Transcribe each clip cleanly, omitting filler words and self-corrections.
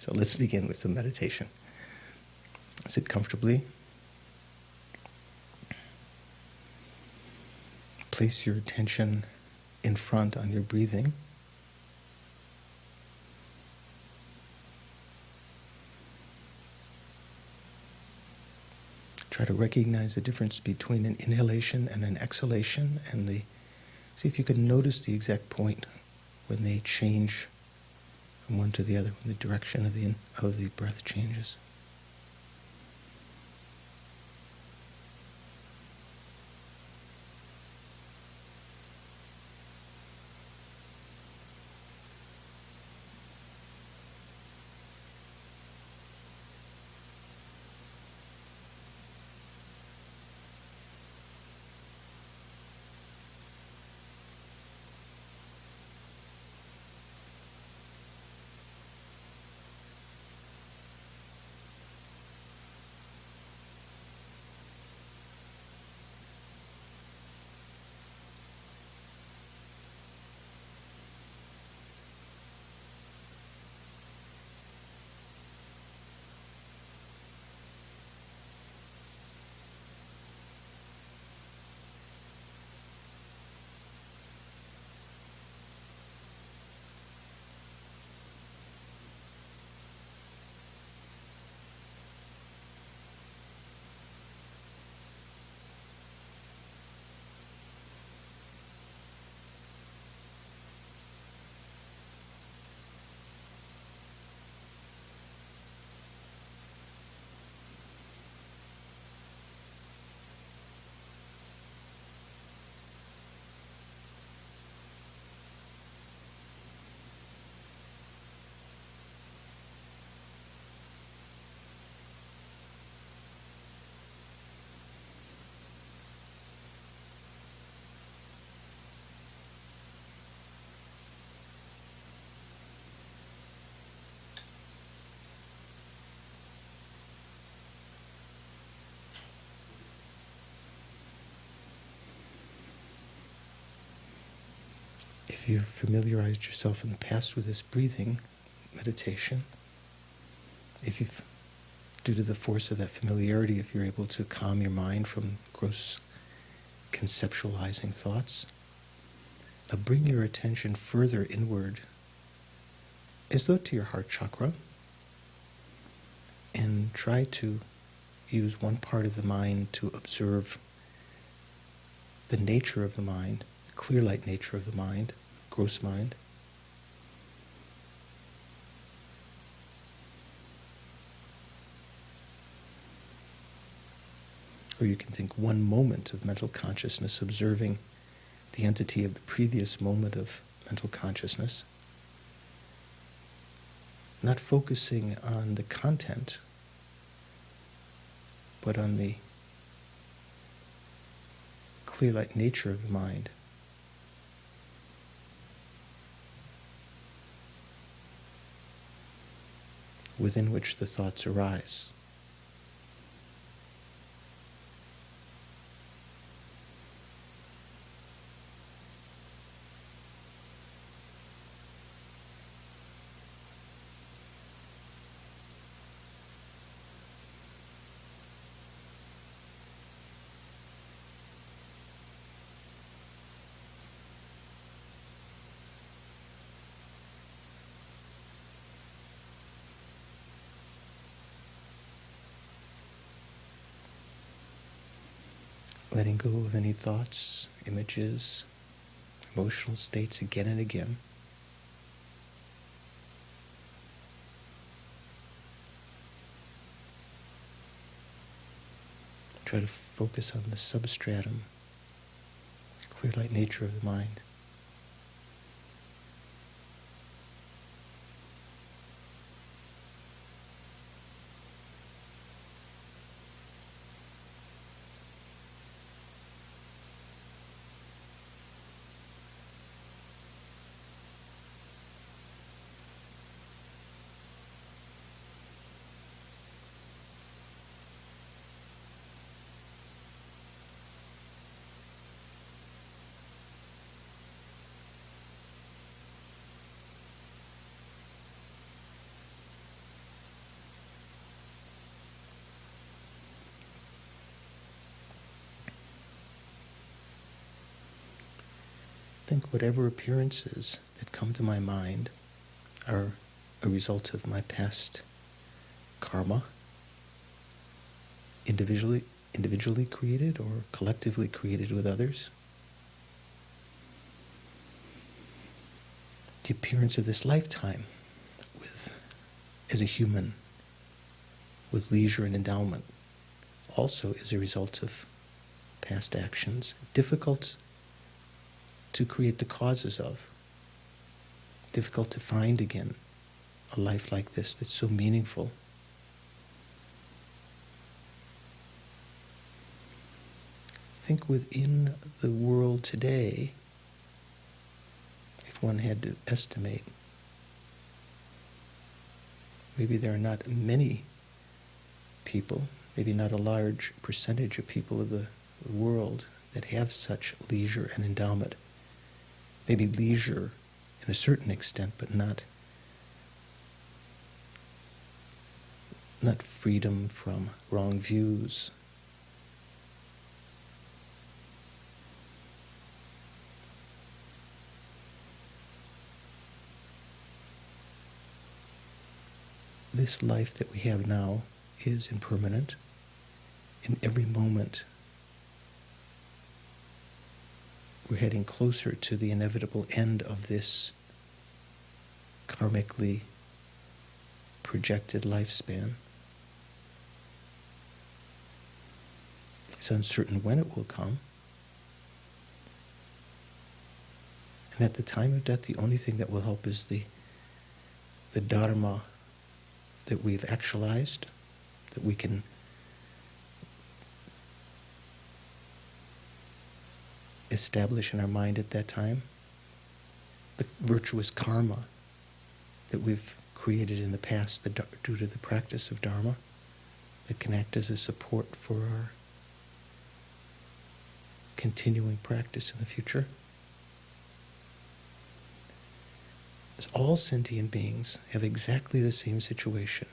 So let's begin with some meditation. Sit comfortably. Place your attention in front on your breathing. Try to recognize the difference between an inhalation and an exhalation, and see if you can notice the exact point when they change from one to the other, when the direction of the breath changes. If you've familiarized yourself in the past with this breathing meditation, due to the force of that familiarity, if you're able to calm your mind from gross conceptualizing thoughts, now bring your attention further inward, as though to your heart chakra, and try to use one part of the mind to observe the nature of the mind, the clear light nature of the mind, gross mind. Or you can think one moment of mental consciousness observing the entity of the previous moment of mental consciousness, not focusing on the content, but on the clear light nature of the mind. Within which the thoughts arise. Letting go of any thoughts, images, emotional states again and again. Try to focus on the substratum, clear light nature of the mind. think whatever appearances that come to my mind are a result of my past karma, individually created or collectively created with others. The appearance of this lifetime as a human with leisure and endowment also is a result of past actions, difficult to create the causes of, difficult to find again a life like this that's so meaningful. I think within the world today, if one had to estimate, maybe there are not many people, maybe not a large percentage of people of the world that have such leisure and endowment. Maybe leisure in a certain extent, but not freedom from wrong views. This life that we have now is impermanent. In every moment, we're heading closer to the inevitable end of this karmically projected lifespan. It's uncertain when it will come. And at the time of death, the only thing that will help is the dharma that we've actualized, that we can establish in our mind at that time, the virtuous karma that we've created in the past due to the practice of dharma, that can act as a support for our continuing practice in the future. As all sentient beings have exactly the same situation.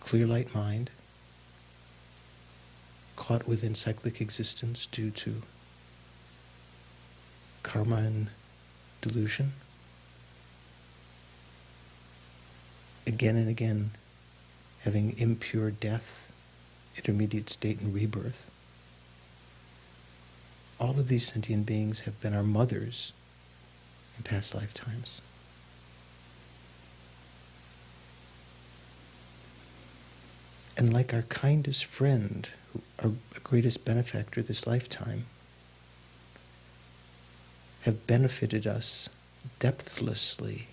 Clear light mind, caught within cyclic existence due to karma and delusion. Again and again, having impure death, intermediate state, and rebirth. All of these sentient beings have been our mothers in past lifetimes. And like our kindest friend, our greatest benefactor this lifetime, have benefited us depthlessly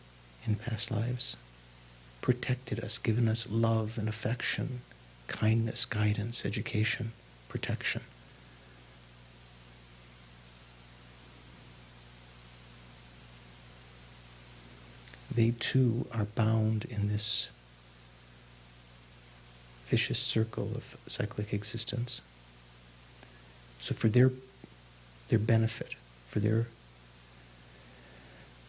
in past lives, protected us, given us love and affection, kindness, guidance, education, protection. They too are bound in this vicious circle of cyclic existence. So for their benefit, for their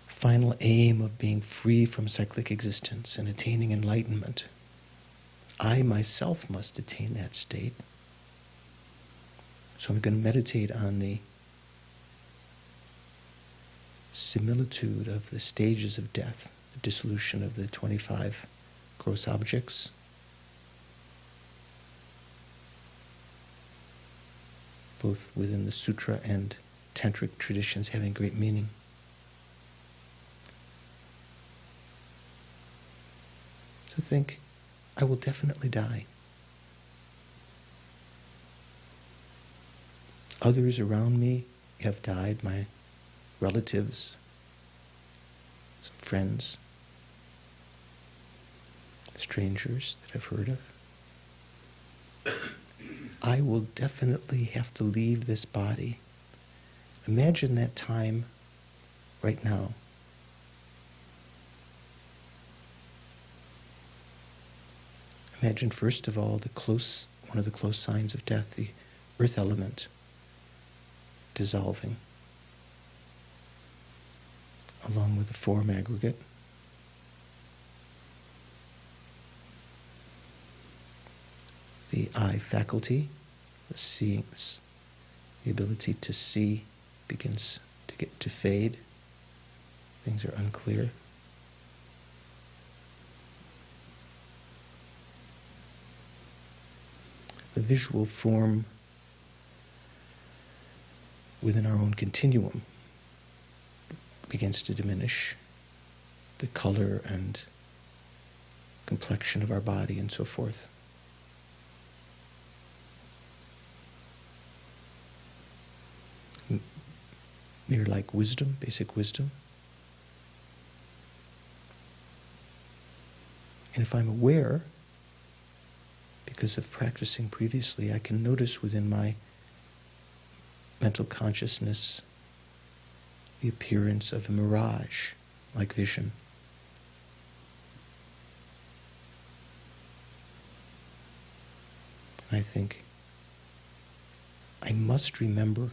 final aim of being free from cyclic existence and attaining enlightenment, I myself must attain that state. So I'm going to meditate on the similitude of the stages of death, the dissolution of the 25 gross objects, both within the sutra and tantric traditions having great meaning. So think, I will definitely die. Others around me have died, my relatives, some friends, strangers that I've heard of. I will definitely have to leave this body. Imagine that time right now. Imagine first of all one of the close signs of death, the earth element dissolving, along with the form aggregate. The eye faculty, the ability to see begins to fade. Things are unclear. The visual form within our own continuum begins to diminish. The color and complexion of our body and so forth. Mere like wisdom, basic wisdom. And if I'm aware, because of practicing previously, I can notice within my mental consciousness the appearance of a mirage, like vision. And I think, I must remember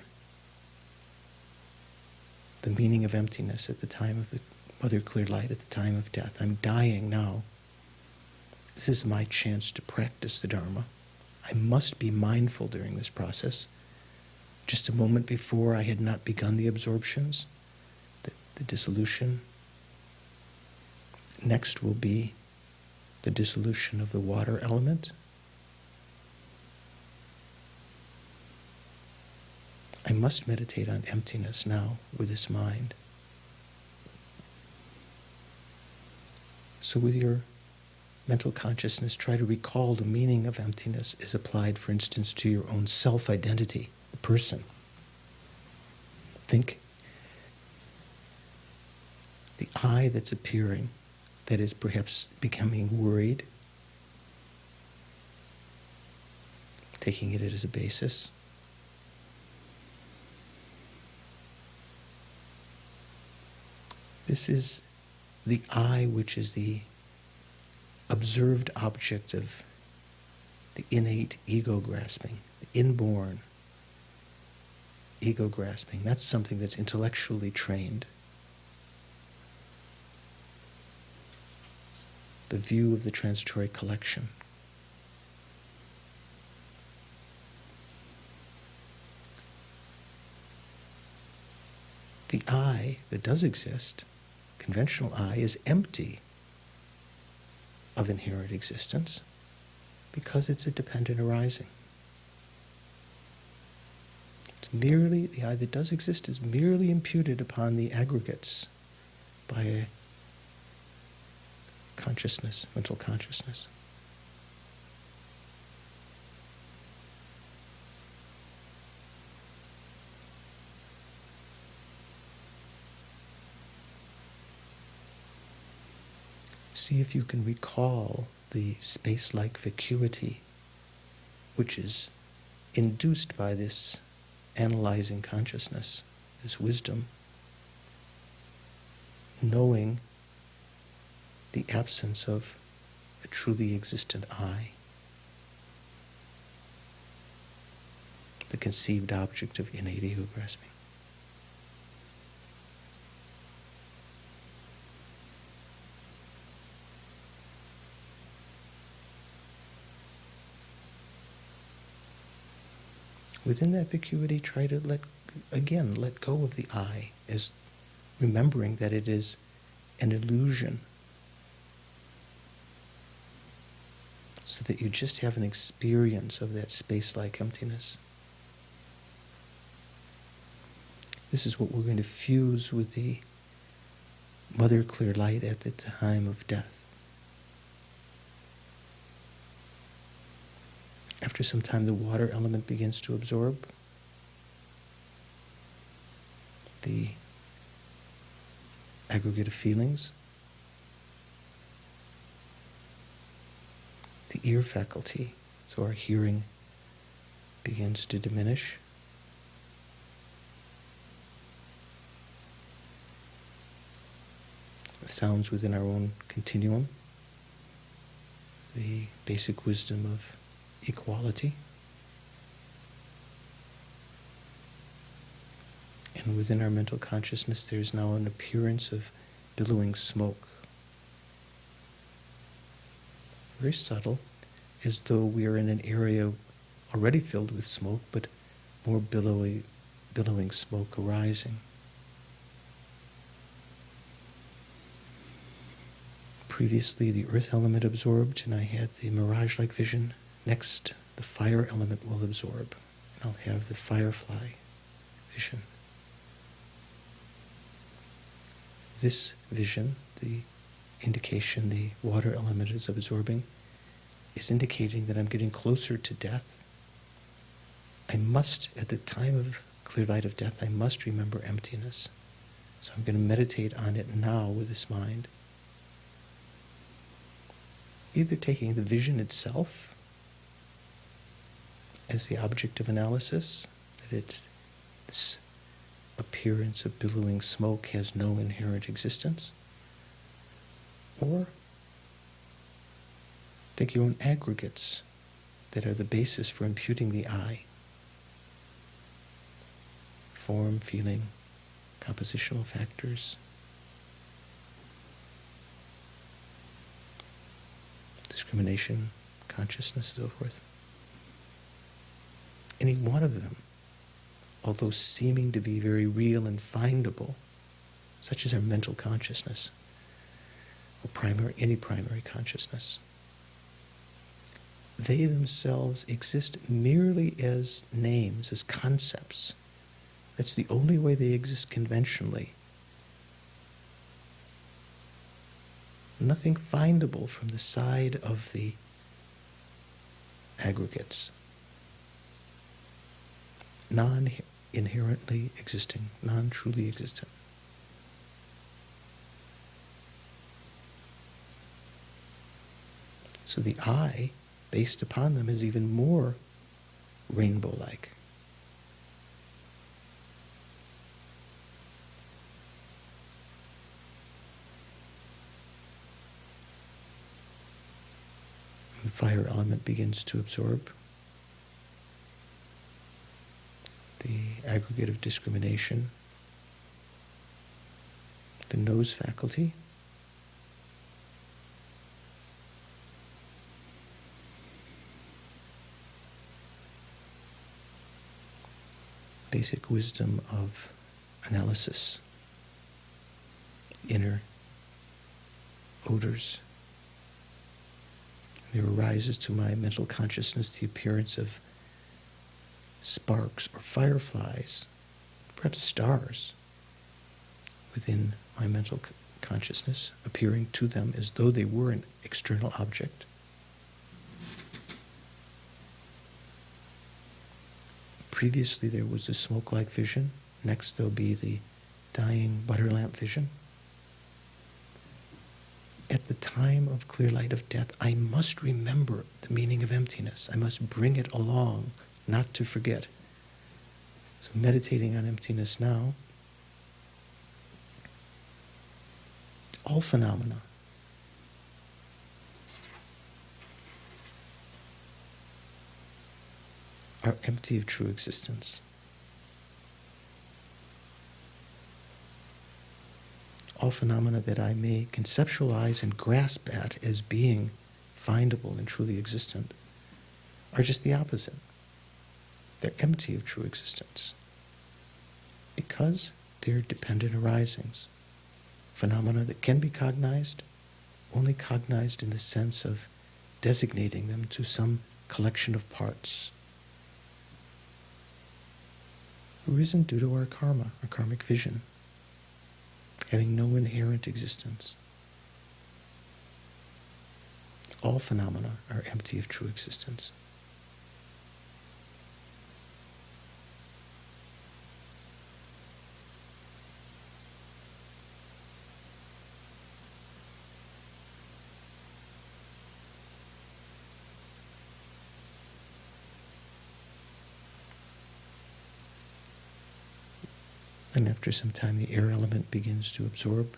the meaning of emptiness at the time of the Mother Clear Light, at the time of death. I'm dying now. This is my chance to practice the Dharma. I must be mindful during this process. Just a moment before, I had not begun the absorptions, the dissolution. Next will be the dissolution of the water element. I must meditate on emptiness now with this mind. So with your mental consciousness, try to recall the meaning of emptiness is applied, for instance, to your own self-identity, the person. Think the I that's appearing, that is perhaps becoming worried, taking it as a basis. This is the I which is the observed object of the innate ego grasping, the inborn ego grasping. That's something that's intellectually trained. The view of the transitory collection. The I that does exist, conventional I, is empty of inherent existence because it's a dependent arising. It's merely, the I that does exist is merely imputed upon the aggregates by a consciousness, mental consciousness. See if you can recall the space-like vacuity which is induced by this analyzing consciousness, this wisdom, knowing the absence of a truly existent I, the conceived object of innate ego grasping. Within that vacuity, try to let go of the I, as remembering that it is an illusion, so that you just have an experience of that space-like emptiness. This is what we're going to fuse with the Mother Clear Light at the time of death. After some time, the water element begins to absorb. The aggregate of feelings. The ear faculty, so our hearing begins to diminish. The sounds within our own continuum. The basic wisdom of equality. And within our mental consciousness, there is now an appearance of billowing smoke. Very subtle, as though we are in an area already filled with smoke, but more billowing billowing smoke arising. Previously, the earth element absorbed, and I had the mirage-like vision. Next, the fire element will absorb, and I'll have the firefly vision. This vision, the indication the water element is absorbing, is indicating that I'm getting closer to death. I must, at the time of clear light of death, I must remember emptiness. So I'm going to meditate on it now with this mind. Either taking the vision itself as the object of analysis, that it's this appearance of billowing smoke has no inherent existence, or take your own aggregates that are the basis for imputing the I. Form, feeling, compositional factors, discrimination, consciousness, and so forth. Any one of them, although seeming to be very real and findable, such as our mental consciousness, or any primary consciousness, they themselves exist merely as names, as concepts. That's the only way they exist conventionally. Nothing findable from the side of the aggregates. Non-inherently existing, non-truly existent. So the I, based upon them, is even more rainbow-like. The fire element begins to absorb. The aggregate of discrimination, the nose faculty, basic wisdom of analysis, inner odors. There arises to my mental consciousness the appearance of sparks or fireflies, perhaps stars, within my mental consciousness, appearing to them as though they were an external object. Previously there was the smoke-like vision. Next there'll be the dying butter lamp vision. At the time of clear light of death, I must remember the meaning of emptiness. I must bring it along, not to forget. So meditating on emptiness now, all phenomena are empty of true existence. All phenomena that I may conceptualize and grasp at as being findable and truly existent are just the opposite. They're empty of true existence because they're dependent arisings. Phenomena that can be cognized, only cognized in the sense of designating them to some collection of parts. Arisen due to our karma, our karmic vision, having no inherent existence. All phenomena are empty of true existence. And after some time, the air element begins to absorb.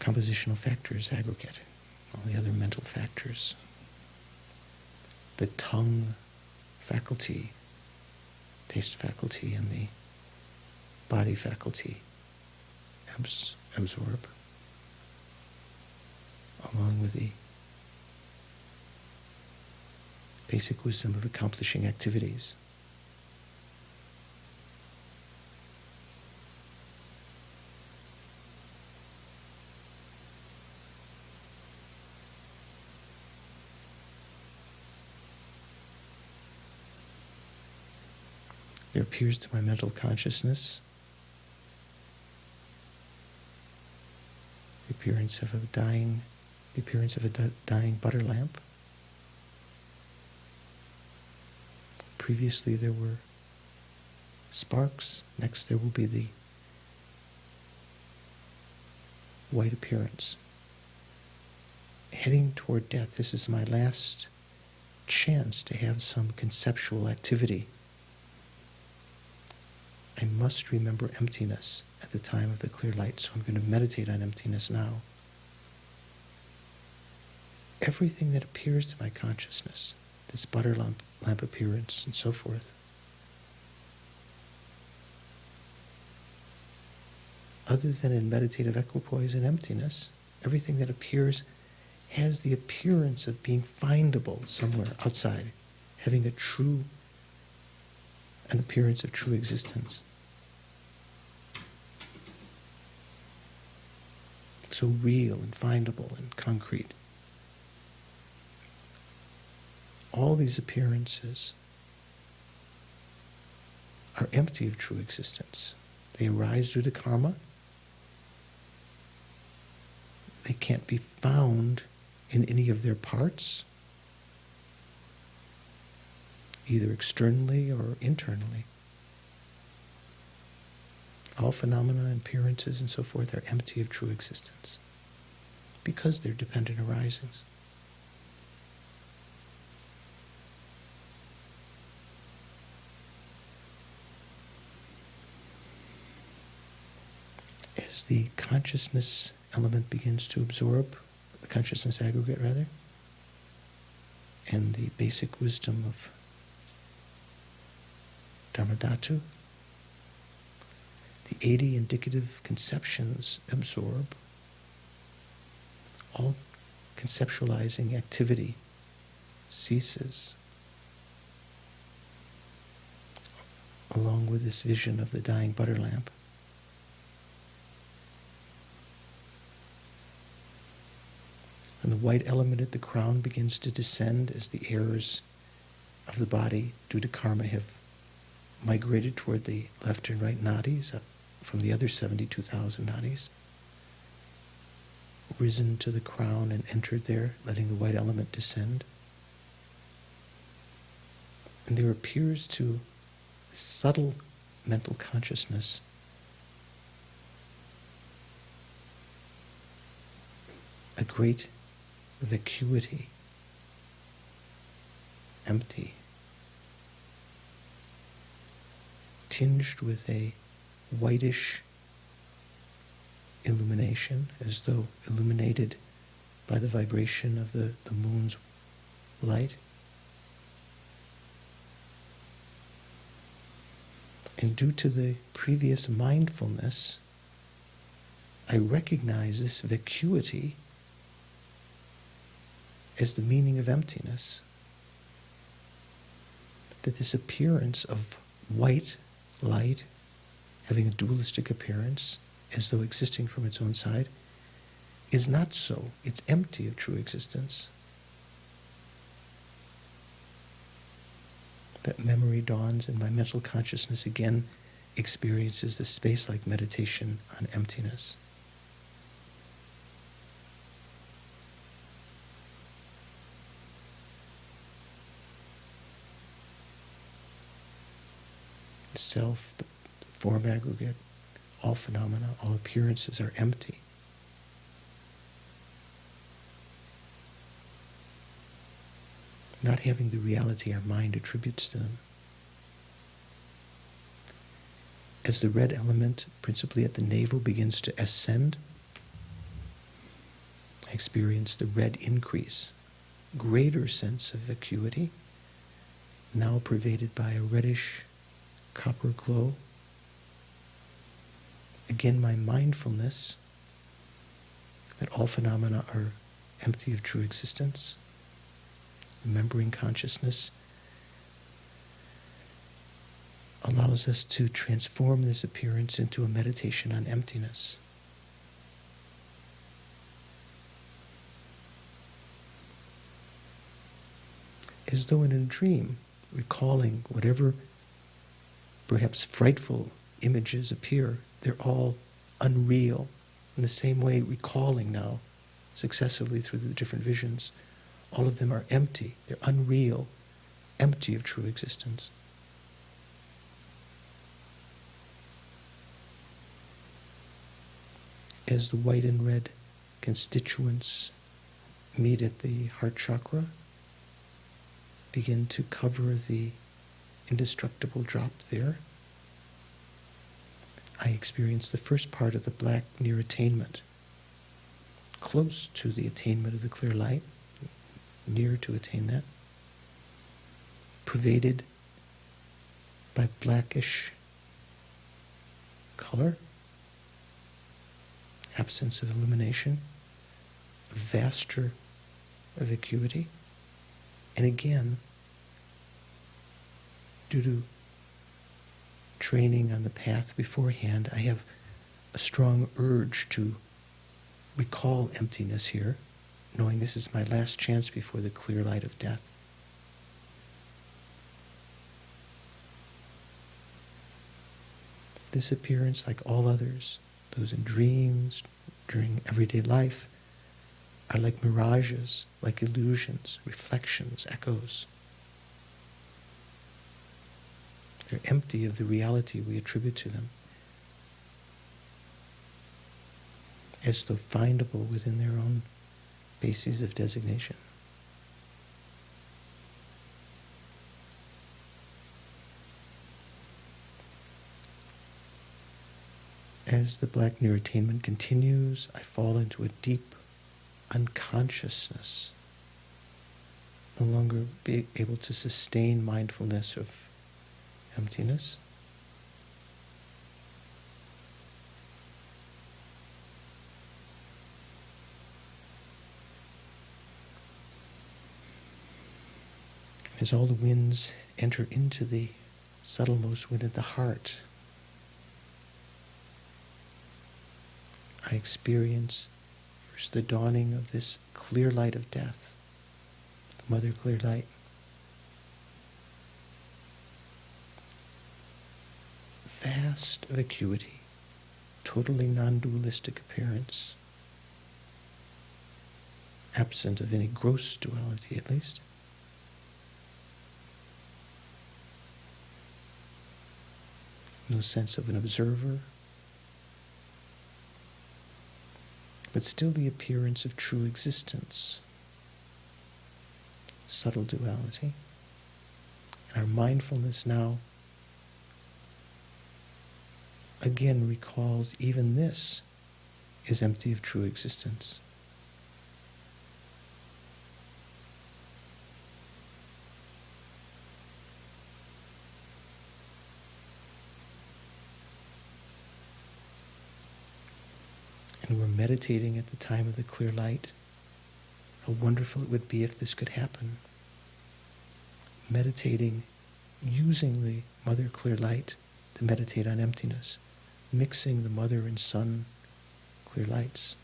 Compositional factors aggregate, all the other mental factors. The tongue faculty, taste faculty, and the body faculty absorb, along with the basic wisdom of accomplishing activities. There appears to my mental consciousness the appearance of a dying butter lamp. Previously there were sparks. Next there will be the white appearance. Heading toward death, this is my last chance to have some conceptual activity. I must remember emptiness at the time of the clear light, so I'm going to meditate on emptiness now. Everything that appears to my consciousness, this butter lamp appearance and so forth, other than in meditative equipoise and emptiness, everything that appears has the appearance of being findable somewhere outside, having an appearance of true existence. So real and findable and concrete. All these appearances are empty of true existence. They arise due to karma. They can't be found in any of their parts, either externally or internally. All phenomena and appearances and so forth are empty of true existence because they're dependent arisings. As the consciousness element begins to absorb, the consciousness aggregate rather, and the basic wisdom of Dharmadhatu, the 80 indicative conceptions absorb. All conceptualizing activity ceases, along with this vision of the dying butter lamp. And the white element at the crown begins to descend as the errors of the body due to karma have migrated toward the left and right nadis from the other 72,000 nadis, risen to the crown and entered there, letting the white element descend. And there appears to subtle mental consciousness a great vacuity, empty, tinged with a whitish illumination, as though illuminated by the vibration of the moon's light. And due to the previous mindfulness, I recognize this vacuity as the meaning of emptiness. That this appearance of white light, having a dualistic appearance, as though existing from its own side, is not so. It's empty of true existence. That memory dawns and my mental consciousness again experiences the space-like meditation on emptiness. The self, the form aggregate, all phenomena, all appearances are empty. Not having the reality our mind attributes to them. As the red element, principally at the navel, begins to ascend, I experience the red increase, greater sense of vacuity, now pervaded by a reddish copper glow. Again, my mindfulness that all phenomena are empty of true existence remembering consciousness, allows us to transform this appearance into a meditation on emptiness. As though in a dream, recalling whatever perhaps frightful images appear, they're all unreal. In the same way, recalling now, successively through the different visions, all of them are empty. They're unreal, empty of true existence. As the white and red constituents meet at the heart chakra, begin to cover the indestructible drop there, I experience the first part of the black near attainment, close to the attainment of the clear light, near to attain that, pervaded by blackish color, absence of illumination, vaster of acuity, and again, due to training on the path beforehand, I have a strong urge to recall emptiness here, knowing this is my last chance before the clear light of death. This appearance, like all others, those in dreams, during everyday life, are like mirages, like illusions, reflections, echoes. They're empty of the reality we attribute to them, as though findable within their own bases of designation. As the black near attainment continues, I fall into a deep unconsciousness, no longer be able to sustain mindfulness of emptiness. As all the winds enter into the subtlemost wind at the heart, I experience first the dawning of this clear light of death, the mother clear light. Vast of acuity, totally non-dualistic appearance, absent of any gross duality at least. No sense of an observer, but still the appearance of true existence, subtle duality. And our mindfulness now again recalls even this is empty of true existence. And we're meditating at the time of the clear light. How wonderful it would be if this could happen. Meditating, using the mother clear light to meditate on emptiness, mixing the mother and son clear lights.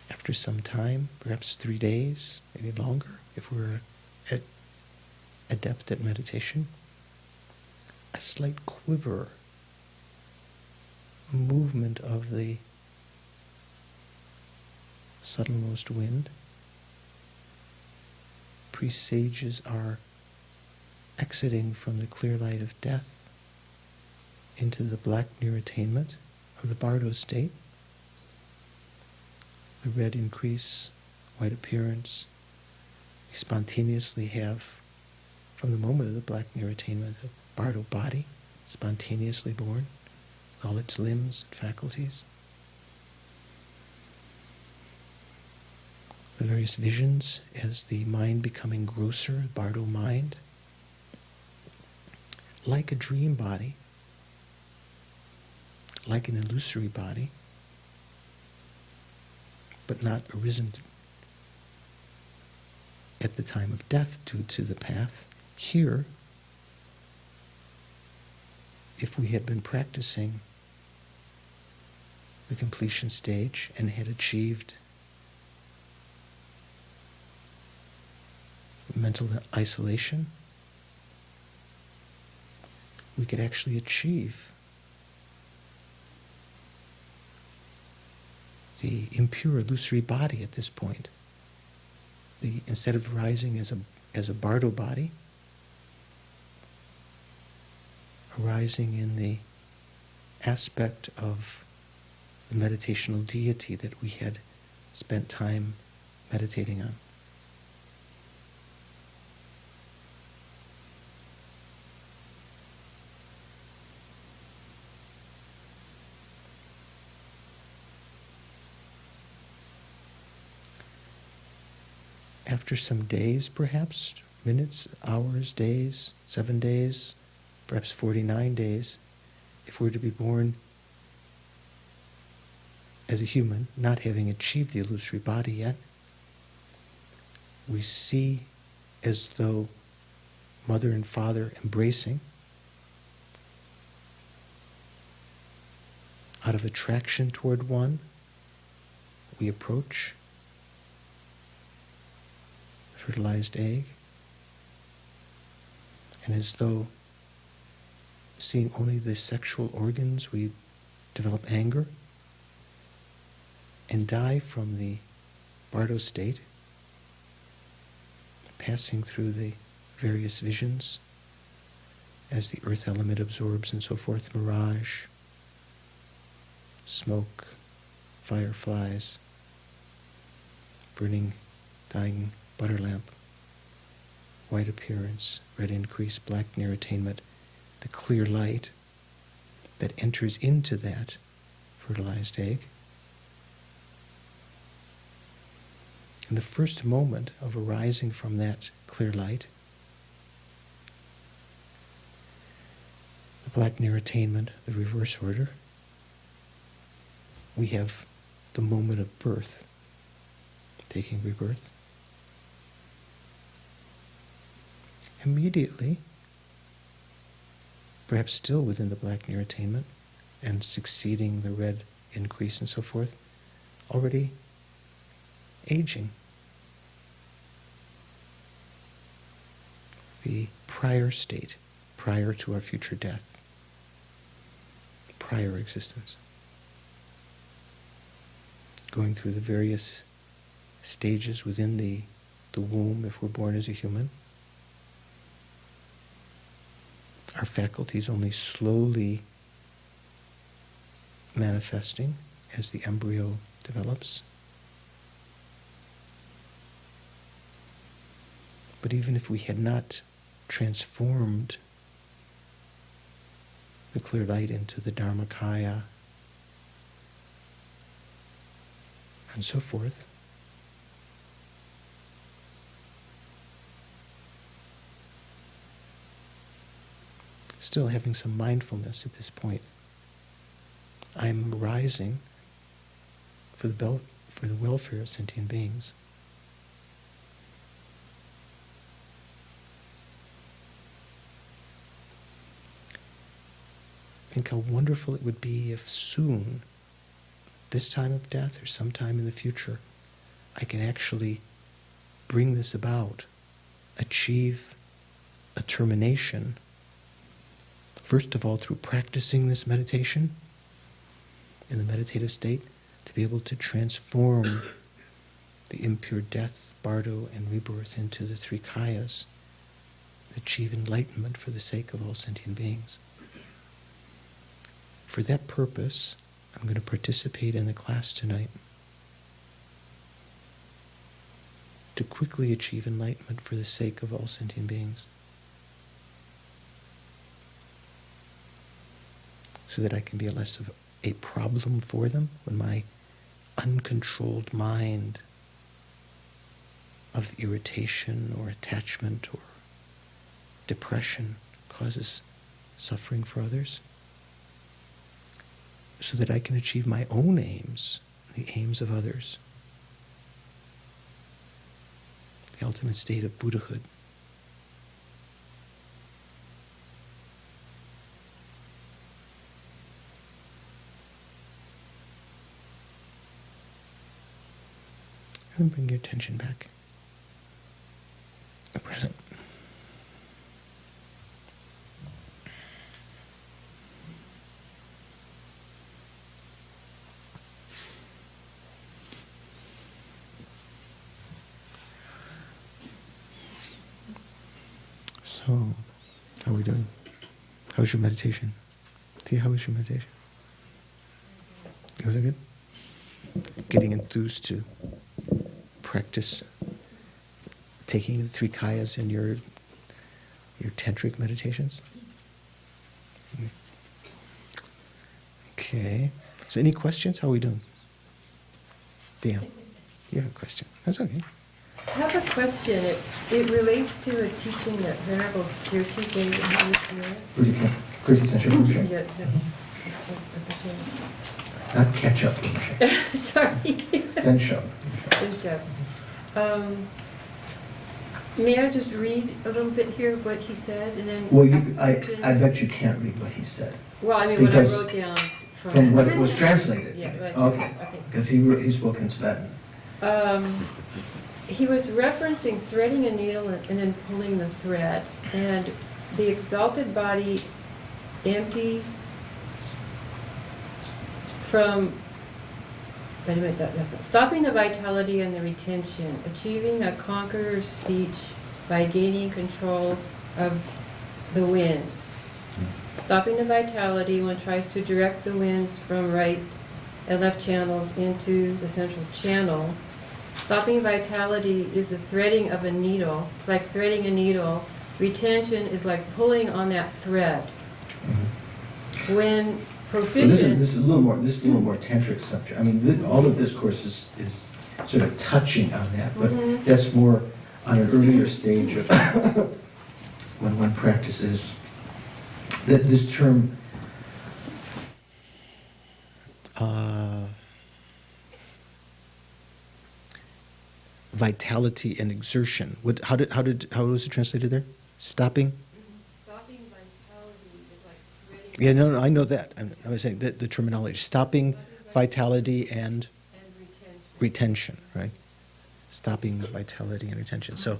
After some time, perhaps 3 days, maybe longer, if we're adept at meditation, a slight quiver, movement of the subtlemost wind presages our exiting from the clear light of death into the black near attainment of the bardo state. The red increase, white appearance. We spontaneously have, from the moment of the black near attainment, a bardo body, spontaneously born, with all its limbs and faculties. the various visions as the mind becoming grosser, Bardo mind, like a dream body, like an illusory body, but not arisen at the time of death due to the path. Here, if we had been practicing the completion stage and had achieved mental isolation, we could actually achieve the impure illusory body at this point. Instead of rising as a Bardo body, arising in the aspect of the meditational deity that we had spent time meditating on. After some days, perhaps, minutes, hours, days, 7 days, perhaps 49 days, if we're to be born as a human, not having achieved the illusory body yet, we see as though mother and father embracing out of attraction toward one. We approach the fertilized egg, and as though seeing only the sexual organs, we develop anger and die from the Bardo state, passing through the various visions as the earth element absorbs and so forth, mirage, smoke, fireflies, burning, dying butter lamp, white appearance, red increase, black near attainment, the clear light that enters into that fertilized egg. In the first moment of arising from that clear light, the black near attainment, the reverse order, we have the moment of birth, taking rebirth. Immediately, perhaps still within the black near attainment and succeeding the red increase and so forth, already aging. The prior state, prior to our future death, prior existence. Going through the various stages within the womb if we're born as a human. Our faculties only slowly manifesting as the embryo develops. But even if we had not transformed the clear light into the Dharmakaya and so forth, still having some mindfulness at this point. I'm rising for the welfare of sentient beings. Think how wonderful it would be if soon, this time of death or sometime in the future, I can actually bring this about, achieve a termination, first of all through practicing this meditation in the meditative state, to be able to transform the impure death, Bardo, and rebirth into the three kayas, achieve enlightenment for the sake of all sentient beings. For that purpose, I'm going to participate in the class tonight to quickly achieve enlightenment for the sake of all sentient beings, so that I can be less of a problem for them when my uncontrolled mind of irritation or attachment or depression causes suffering for others, so that I can achieve my own aims, the aims of others, the ultimate state of Buddhahood. And bring your attention back. The present. So, how are we doing? How's your meditation? Tia, how was your meditation? Was it good? Getting enthused to practice taking the three kayas in your tantric meditations? Okay. So any questions? How are we doing? Dan, you have a question. That's okay. I have a question. It relates to a teaching that Venerable Kirti gave when he was here. Kirti Sensha. Yeah, Not catch up. sorry. Sensha. May I just read a little bit here what he said, and then Well, ask a question? I bet you can't read what he said. Well, I mean, what I because wrote down from what it was translated. Yeah, right. Okay, because he spoke in Tibetan. He was referencing threading a needle and then pulling the thread, and the exalted body empty from, wait a minute, that's not, stopping the vitality and the retention, achieving a conqueror's speech by gaining control of the winds. Stopping the vitality, one tries to direct the winds from right and left channels into the central channel. Stopping vitality is the threading of a needle. It's like threading a needle. Retention is like pulling on that thread. Mm-hmm. When Well, proficient... this is a little more tantric subject. I mean, all of this course is sort of touching on that, but that's more on an earlier stage of when one practices. That this term vitality and exertion. How was it translated there? Stopping? Stopping vitality is like threading... Yeah, no, I know that. I was saying that the terminology. Stopping vitality and retention, right? Stopping vitality and retention. So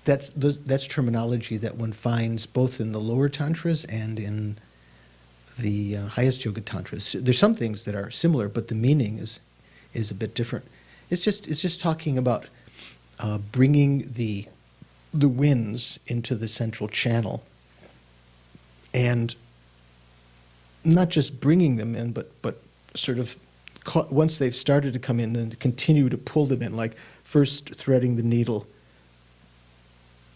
that's terminology that one finds both in the lower tantras and in the highest yoga tantras. There's some things that are similar, but the meaning is a bit different. It's just talking about bringing the winds into the central channel, and not just bringing them in, but sort of once they've started to come in, then continue to pull them in, like first threading the needle,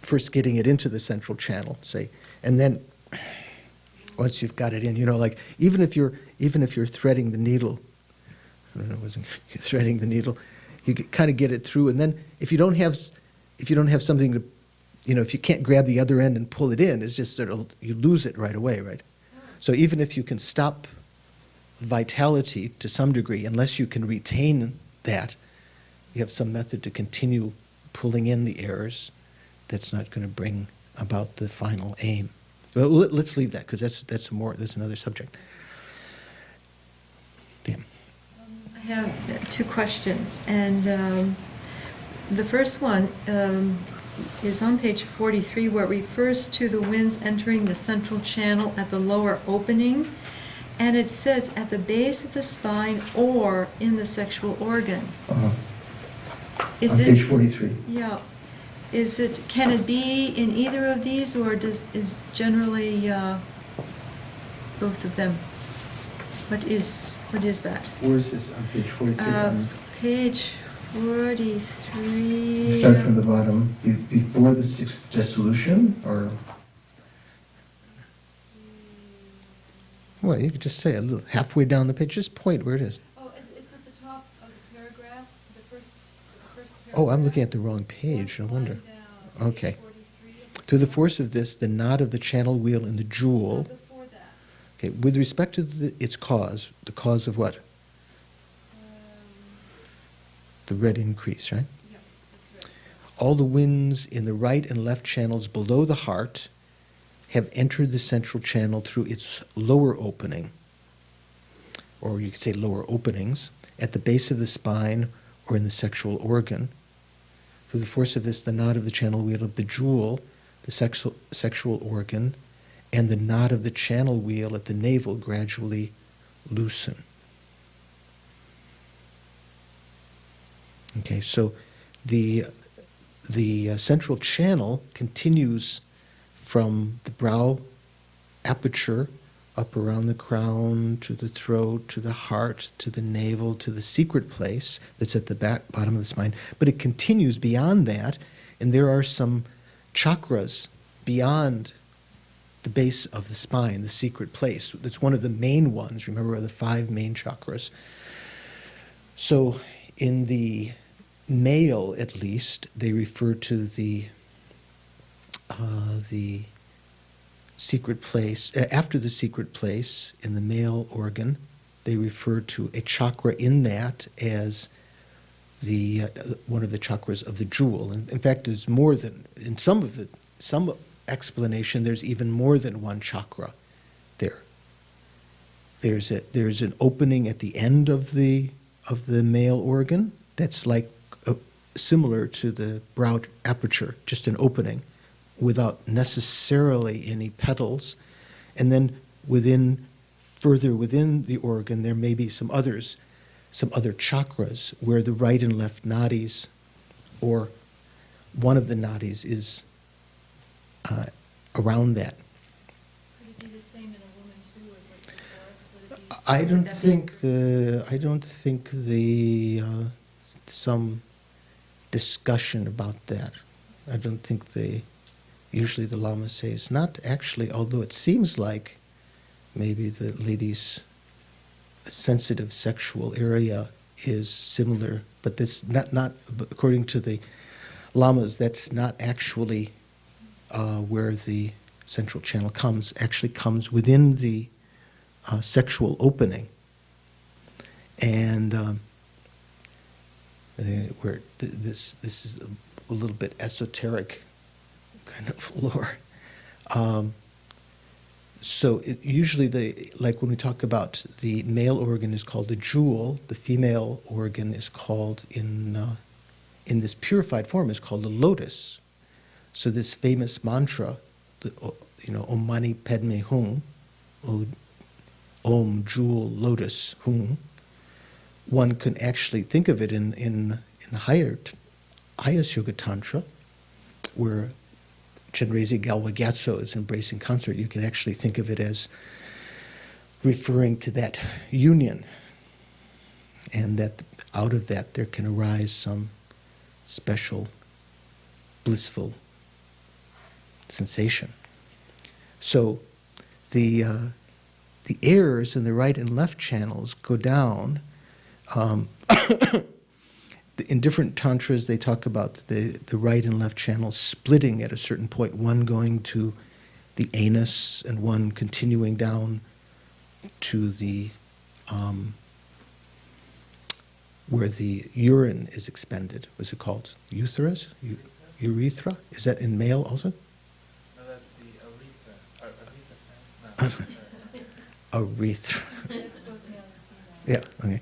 first getting it into the central channel, say, and then once you've got it in, like even if you're threading the needle, I don't know, wasn't threading the needle, you kind of get it through, and then if you don't have something to, if you can't grab the other end and pull it in, it's just sort of, you lose it right away, right? So even if you can stop vitality to some degree, unless you can retain that, you have some method to continue pulling in the errors. That's not going to bring about the final aim. Well, let's leave that, because that's another subject. Yeah. I have two questions, and the first one is on page 43, where it refers to the winds entering the central channel at the lower opening, and it says at the base of the spine or in the sexual organ. on Is page 43. Yeah. Can it be in either of these, or is generally both of them? What is that? Where is this on page 43? Page 43. Start from the bottom. Before the sixth dissolution, or Well, you could just say a little halfway down the page. Just point where it is. Oh, it's at the top of the paragraph, the first Oh, I'm looking at the wrong page, no wonder. Okay. Through the force of this, the knot of the channel wheel in the jewel. Before that. Okay, with respect to its cause, the cause of what? The red increase, right? Yeah, that's right. All the winds in the right and left channels below the heart have entered the central channel through its lower opening, or you could say lower openings, at the base of the spine or in the sexual organ. Through the force of this, the knot of the channel wheel of the jewel, the sexual organ, and the knot of the channel wheel at the navel gradually loosen. Okay, so the central channel continues from the brow aperture up around the crown, to the throat, to the heart, to the navel, to the secret place that's at the bottom of the spine. But it continues beyond that, and there are some chakras beyond the base of the spine, the secret place. That's one of the main ones, remember, the 5 main chakras. So in the male, at least, they refer to the secret place. After the secret place in the male organ, they refer to a chakra in that as the one of the chakras of the jewel. And in fact, there's more than, in some explanation, there's even more than one chakra there. There's an opening at the end of the male organ that's like similar to the brow aperture, just an opening without necessarily any petals. And then further within the organ, there may be some other chakras where the right and left nadis, or one of the nadis, is around that. Could it be the same in a woman too, or like the forest? Would it be? I don't think some discussion about that. I don't think usually the lamas say it's not actually, although it seems like maybe the lady's sensitive sexual area is similar, but this not according to the lamas, that's not actually where the central channel actually comes within the sexual opening. And where this is a little bit esoteric kind of lore. So usually, like when we talk about the male organ is called the jewel, the female organ is called in this purified form is called the lotus. So this famous mantra, Om Mani Padme Hum, Om Jewel Lotus Hum, one can actually think of it in the highest Yoga Tantra, where Chenrezig Galwa Gyatso is embracing concert. You can actually think of it as referring to that union, and that out of that there can arise some special blissful sensation. So the airs in the right and left channels go down. In different tantras, they talk about the right and left channels splitting at a certain point, one going to the anus and one continuing down to the where the urine is expended. What's it called? Uterus? Urethra? Is that in male also? No, that's the urethra. Urethra. Yeah, okay.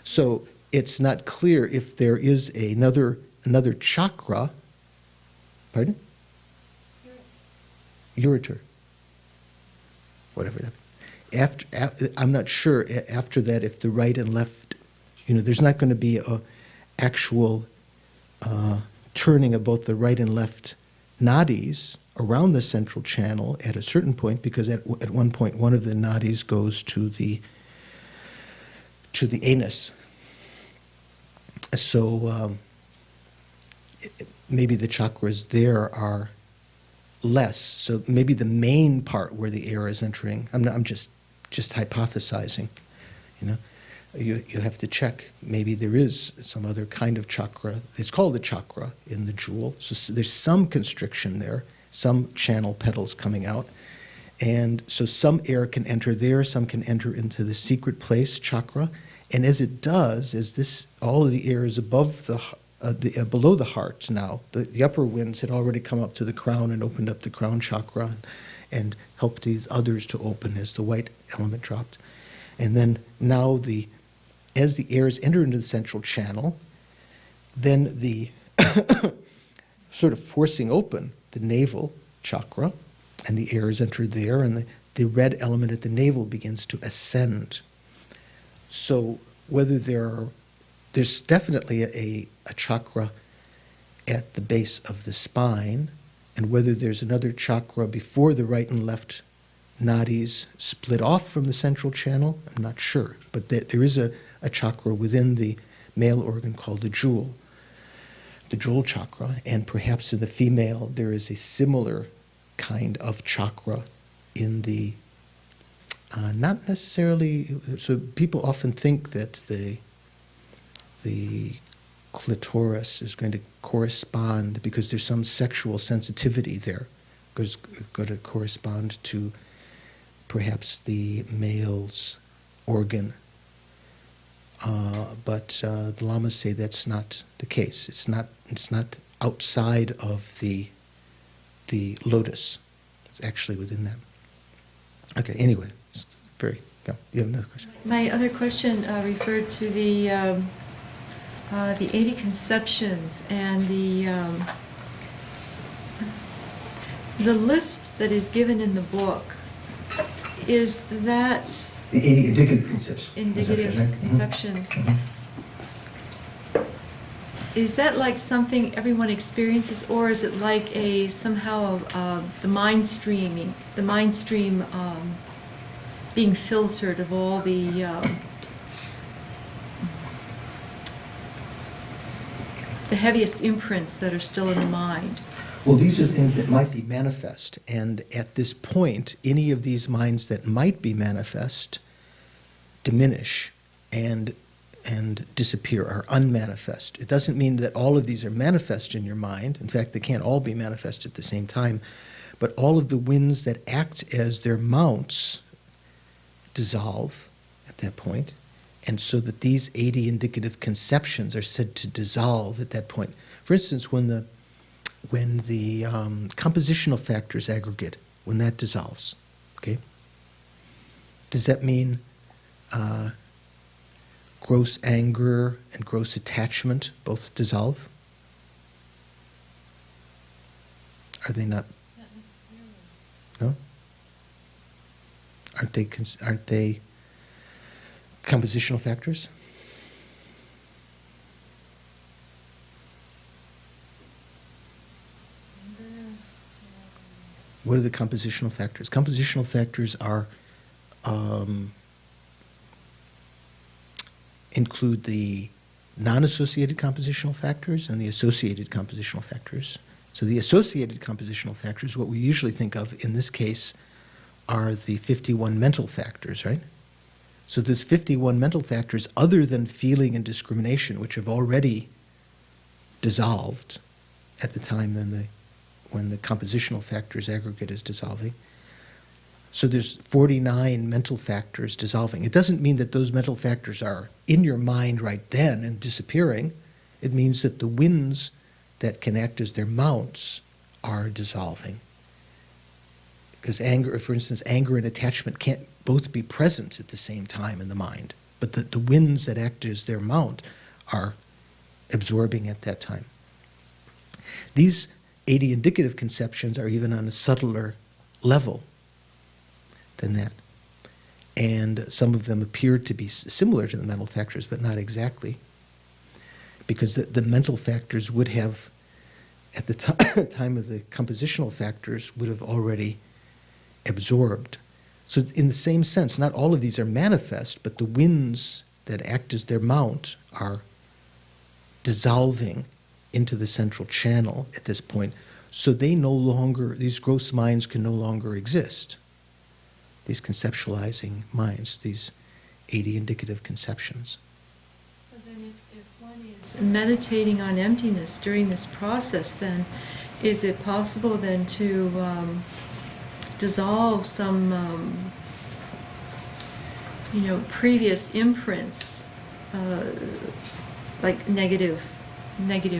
So it's not clear if there is another chakra. Pardon? Ureter. Whatever that. I'm not sure after that if the right and left, there's not going to be a actual turning of both the right and left nadis around the central channel at a certain point, because at one point one of the nadis goes to the anus. So maybe the chakras there are less. So maybe the main part where the air is entering, I'm just hypothesizing, you have to check. Maybe there is some other kind of chakra. It's called the chakra in the jewel. So there's some constriction there, some channel petals coming out. And so some air can enter there, some can enter into the secret place chakra. And as it does, as this, all of the air is above below the heart now. The upper winds had already come up to the crown and opened up the crown chakra and helped these others to open as the white element dropped. And then now as the airs enter into the central channel, then the sort of forcing open the navel chakra, and the air is entered there, and the red element at the navel begins to ascend. So whether there's definitely a chakra at the base of the spine, and whether there's another chakra before the right and left nadis split off from the central channel, I'm not sure. But there is a chakra within the male organ called the jewel chakra, and perhaps in the female there is a similar kind of chakra in the, not necessarily, so people often think that the clitoris is going to correspond, because there's some sexual sensitivity there, it's going to correspond to perhaps the male's organ. But the lamas say that's not the case. It's not outside of the lotus. It's actually within that. Okay, anyway, it's very, go. You have another question? My other question referred to the 80 conceptions and the list that is given in the book. Is that The 80 indicative conceptions. indicative conceptions? Mm-hmm. Is that like something everyone experiences, or is it like somehow the mind stream being filtered of all the heaviest imprints that are still in the mind? Well, these are things that might be manifest, and at this point, any of these minds that might be manifest diminish and disappear, are unmanifest. It doesn't mean that all of these are manifest in your mind. In fact, they can't all be manifest at the same time. But all of the winds that act as their mounts dissolve at that point, and so that these 80 indicative conceptions are said to dissolve at that point. For instance, when the compositional factors aggregate, when that dissolves, okay? Does that mean gross anger and gross attachment both dissolve? Are they not? Not necessarily. No? Aren't they compositional factors? What are the compositional factors? Compositional factors are include the non-associated compositional factors and the associated compositional factors. So the associated compositional factors, what we usually think of in this case, are the 51 mental factors, right? So there's 51 mental factors other than feeling and discrimination, which have already dissolved at the time when the compositional factors aggregate is dissolving. So there's 49 mental factors dissolving. It doesn't mean that those mental factors are in your mind right then and disappearing. It means that the winds that can act as their mounts are dissolving. Because anger, for instance, anger and attachment can't both be present at the same time in the mind. But the winds that act as their mount are absorbing at that time. These 80 indicative conceptions are even on a subtler level than that. And some of them appear to be similar to the mental factors, but not exactly. Because the mental factors would have, at the time of the compositional factors, would have already absorbed. So in the same sense, not all of these are manifest, but the winds that act as their mount are dissolving into the central channel at this point. So they no longer, these gross minds can no longer exist. These conceptualizing minds, these 80 indicative conceptions. So then if one is meditating on emptiness during this process, then is it possible then to dissolve some, previous imprints, like negative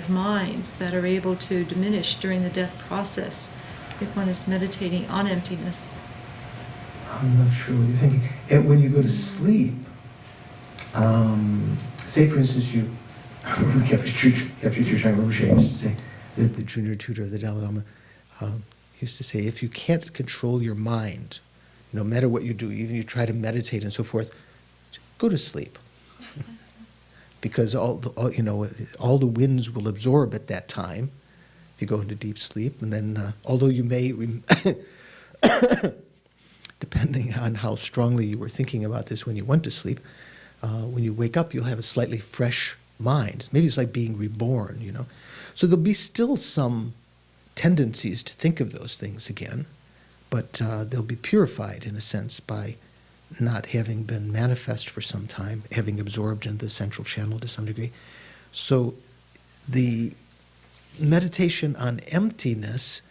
minds that are able to diminish during the death process if one is meditating on emptiness? I'm not sure what you're thinking. And when you go to sleep, say for instance you, Khepri Chang Rinpoche used to say, the junior tutor of the Dalai Lama, used to say, if you can't control your mind, no matter what you do, even you try to meditate and so forth, go to sleep. Because all the winds will absorb at that time if you go into deep sleep. And then, although you may, depending on how strongly you were thinking about this when you went to sleep, when you wake up, you'll have a slightly fresh mind. Maybe it's like being reborn, So there'll be still some tendencies to think of those things again, but they'll be purified in a sense by not having been manifest for some time, having absorbed into the central channel to some degree. So the meditation on emptiness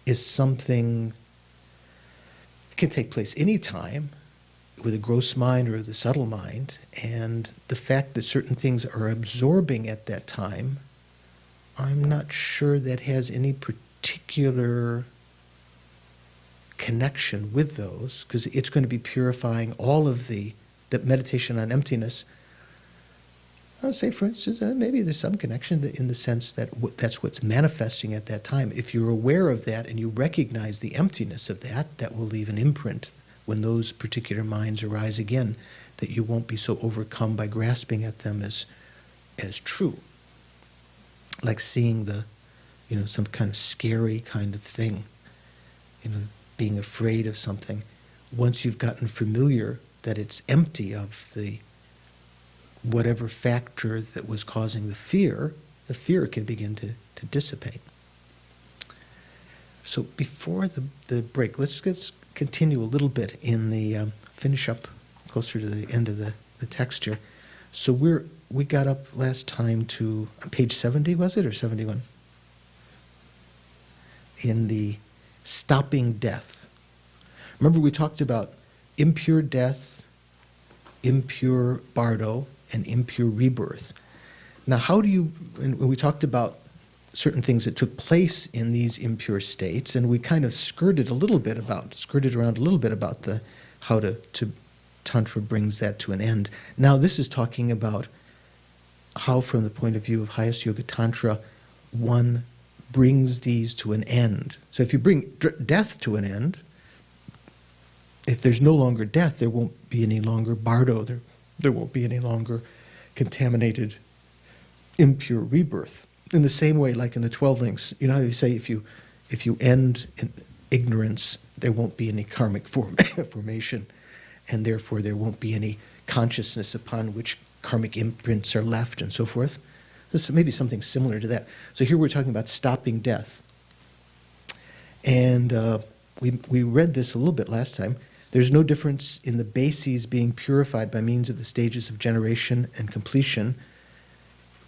is something that can take place anytime with a gross mind or the subtle mind, and the fact that certain things are absorbing at that time, I'm not sure that has any particular connection with those, because it's going to be purifying all of the meditation on emptiness. I'll say, for instance, maybe there's some connection in the sense that that's what's manifesting at that time. If you're aware of that and you recognize the emptiness of that, that will leave an imprint when those particular minds arise again, that you won't be so overcome by grasping at them as true. Like seeing some kind of scary kind of thing, being afraid of something. Once you've gotten familiar that it's empty of the whatever factor that was causing the fear can begin to dissipate. So before the break, let's continue a little bit in the finish up closer to the end of the text here. So we got up last time to page 70, was it, or 71? In the stopping death. Remember we talked about impure death, impure bardo, and impure rebirth. Now and we talked about certain things that took place in these impure states, and we kind of skirted around a little bit about how Tantra brings that to an end. Now this is talking about how, from the point of view of Highest Yoga Tantra, one brings these to an end. So if you bring death to an end, if there's no longer death, there won't be any longer bardo, there won't be any longer contaminated impure rebirth. In the same way, like in the 12 links, how you say if you end in ignorance, there won't be any karmic formation, and therefore there won't be any consciousness upon which karmic imprints are left, and so forth. This may be something similar to that. So here we're talking about stopping death. And we read this a little bit last time. There's no difference in the bases being purified by means of the stages of generation and completion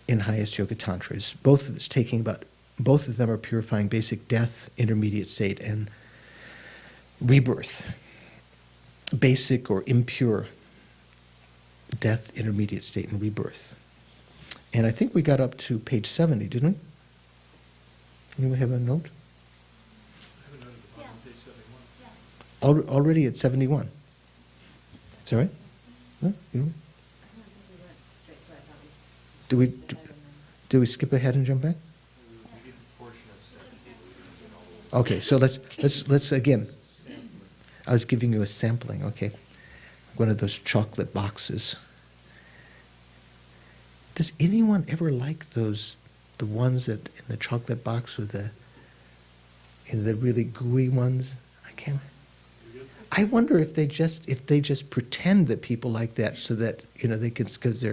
in Highest Yoga Tantra. Both of them are purifying basic death, intermediate state, and rebirth. Basic or impure death, intermediate state, and rebirth. And I think we got up to page 70, didn't we? Anyone have a note? I have a note at the bottom of page 71. Already at 71. Is that right? No? Do we skip ahead and jump back? Okay, so let's again. I was giving you a sampling, okay. One of those chocolate boxes. Does anyone ever like the ones that in the chocolate box with the really gooey ones? I wonder if they just pretend that people like that so that they can, because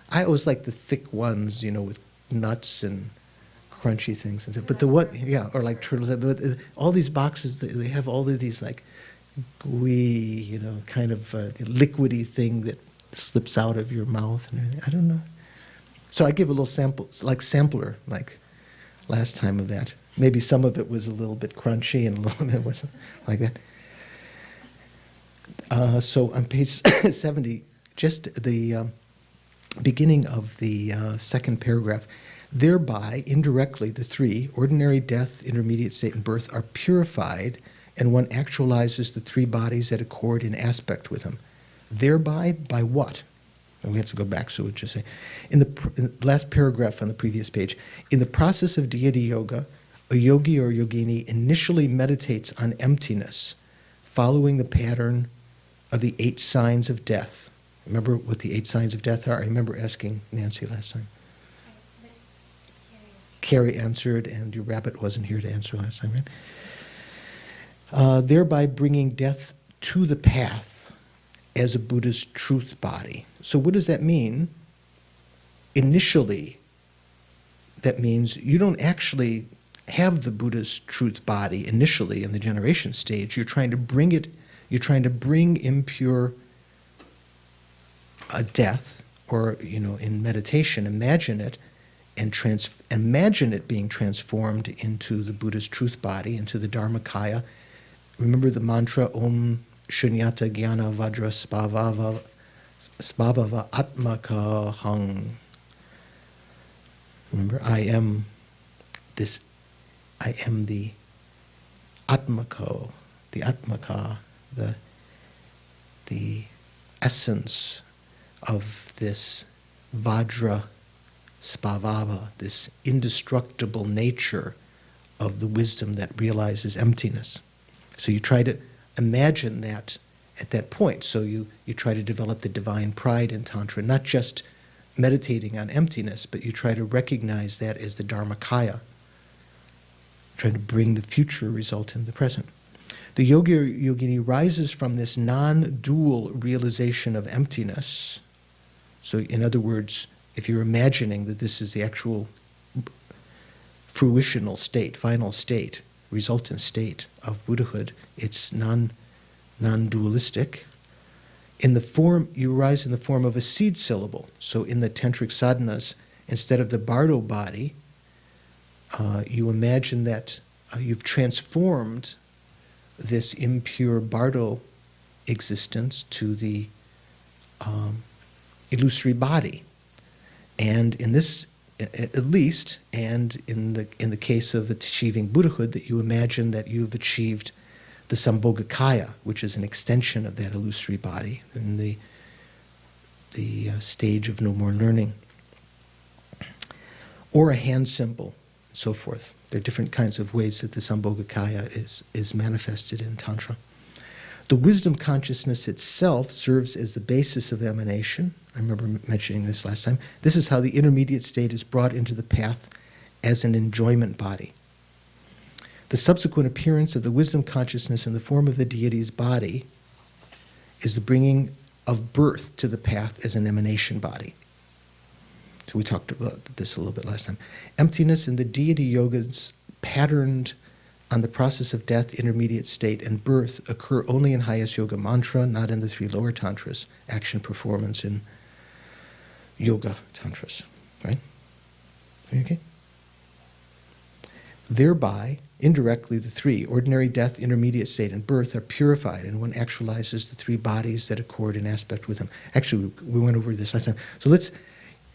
I always like the thick ones, with nuts and crunchy things and stuff. But or like turtles. But all these boxes, they have all of these like gooey, kind of liquidy thing that slips out of your mouth and everything. I don't know. So I give a little sample, like sampler, like last time of that. Maybe some of it was a little bit crunchy and a little bit wasn't like that. So on page 70, just the beginning of the second paragraph, thereby, indirectly, the three, ordinary, death, intermediate state, and birth, are purified, and one actualizes the three bodies that accord in aspect with them. Thereby, by what? And we have to go back, so we'll just say, in the last paragraph on the previous page, in the process of deity yoga, a yogi or yogini initially meditates on emptiness, following the pattern of the 8 signs of death. Remember what the 8 signs of death are? I remember asking Nancy last time. Carrie answered, and your rabbit wasn't here to answer last time, right? Thereby bringing death to the path as a Buddha's truth body. So what does that mean? Initially, that means you don't actually have the Buddha's truth body initially in the generation stage. You're trying to bring it, you're trying to bring impure death, or, in meditation, imagine it, and imagine it being transformed into the Buddha's truth body, into the Dharmakaya. Remember the mantra, Om Shunyata Jnana Vajra Spavava Atmaka Hang. Remember, I am the Atmako, the Atmaka, the essence of this Vajra Spavava, this indestructible nature of the wisdom that realizes emptiness. So you try to imagine that at that point. So you try to develop the divine pride in Tantra, not just meditating on emptiness, but you try to recognize that as the Dharmakaya, trying to bring the future result in the present. The yogi or yogini rises from this non-dual realization of emptiness. So in other words, if you're imagining that this is the actual fruitional state, final state, resultant state of Buddhahood, it's non-dualistic. In the form, you rise in the form of a seed syllable. So in the tantric sadhanas, instead of the bardo body, you imagine that you've transformed this impure bardo existence to the illusory body. And in this, at least, and in the case of achieving Buddhahood, that you imagine that you've achieved the Sambhogakaya, which is an extension of that illusory body, in the stage of no more learning. Or a hand symbol, and so forth. There are different kinds of ways that the Sambhogakaya is manifested in Tantra. The wisdom consciousness itself serves as the basis of emanation. I remember mentioning this last time. This is how the intermediate state is brought into the path as an enjoyment body. The subsequent appearance of the wisdom consciousness in the form of the deity's body is the bringing of birth to the path as an emanation body. So we talked about this a little bit last time. Emptiness in the deity yogas patterned on the process of death, intermediate state, and birth occur only in highest yoga mantra, not in the 3 lower tantras, action, performance, and yoga tantras, right? Okay? Thereby, indirectly, the 3, ordinary, death, intermediate state, and birth, are purified, and one actualizes the 3 bodies that accord in aspect with them. Actually, we went over this last time. So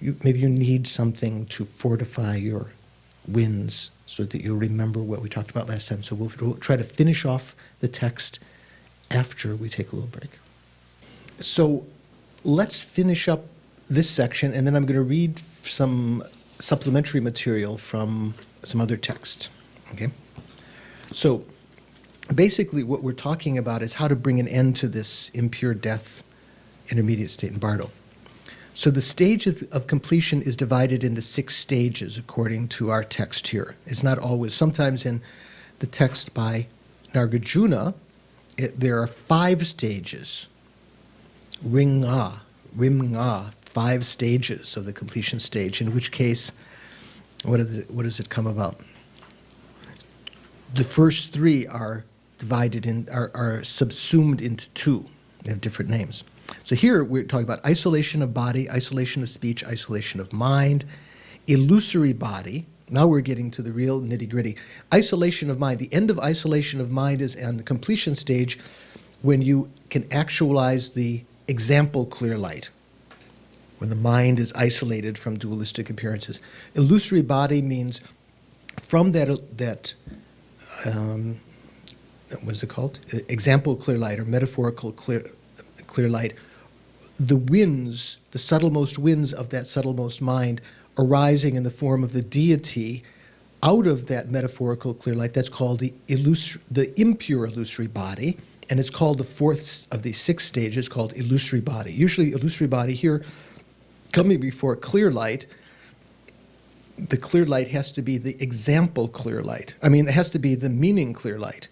maybe you need something to fortify your winds so that you'll remember what we talked about last time. So we'll try to finish off the text after we take a little break. So let's finish up this section, and then I'm going to read some supplementary material from some other text. Okay? So basically what we're talking about is how to bring an end to this impure death, intermediate state, and bardo. So the stage of completion is divided into 6 stages according to our text here. It's not always. Sometimes in the text by Nagarjuna, there are 5 stages. Ring-a, 5 stages of the completion stage, in which case, what does it come about? The first 3 are divided are subsumed into 2. They have different names. So here we're talking about isolation of body, isolation of speech, isolation of mind, illusory body. Now we're getting to the real nitty-gritty. Isolation of mind. The end of isolation of mind is on the completion stage when you can actualize the example clear light, when the mind is isolated from dualistic appearances. Illusory body means from that what is it called? Example clear light or metaphorical clear light. The winds, the subtlemost winds of that subtlemost mind arising in the form of the deity out of that metaphorical clear light, that's called the impure illusory body, and it's called the fourth of the 6 stages, called illusory body. Usually illusory body here, coming before clear light, the clear light has to be the example clear light. I mean, it has to be the meaning clear light.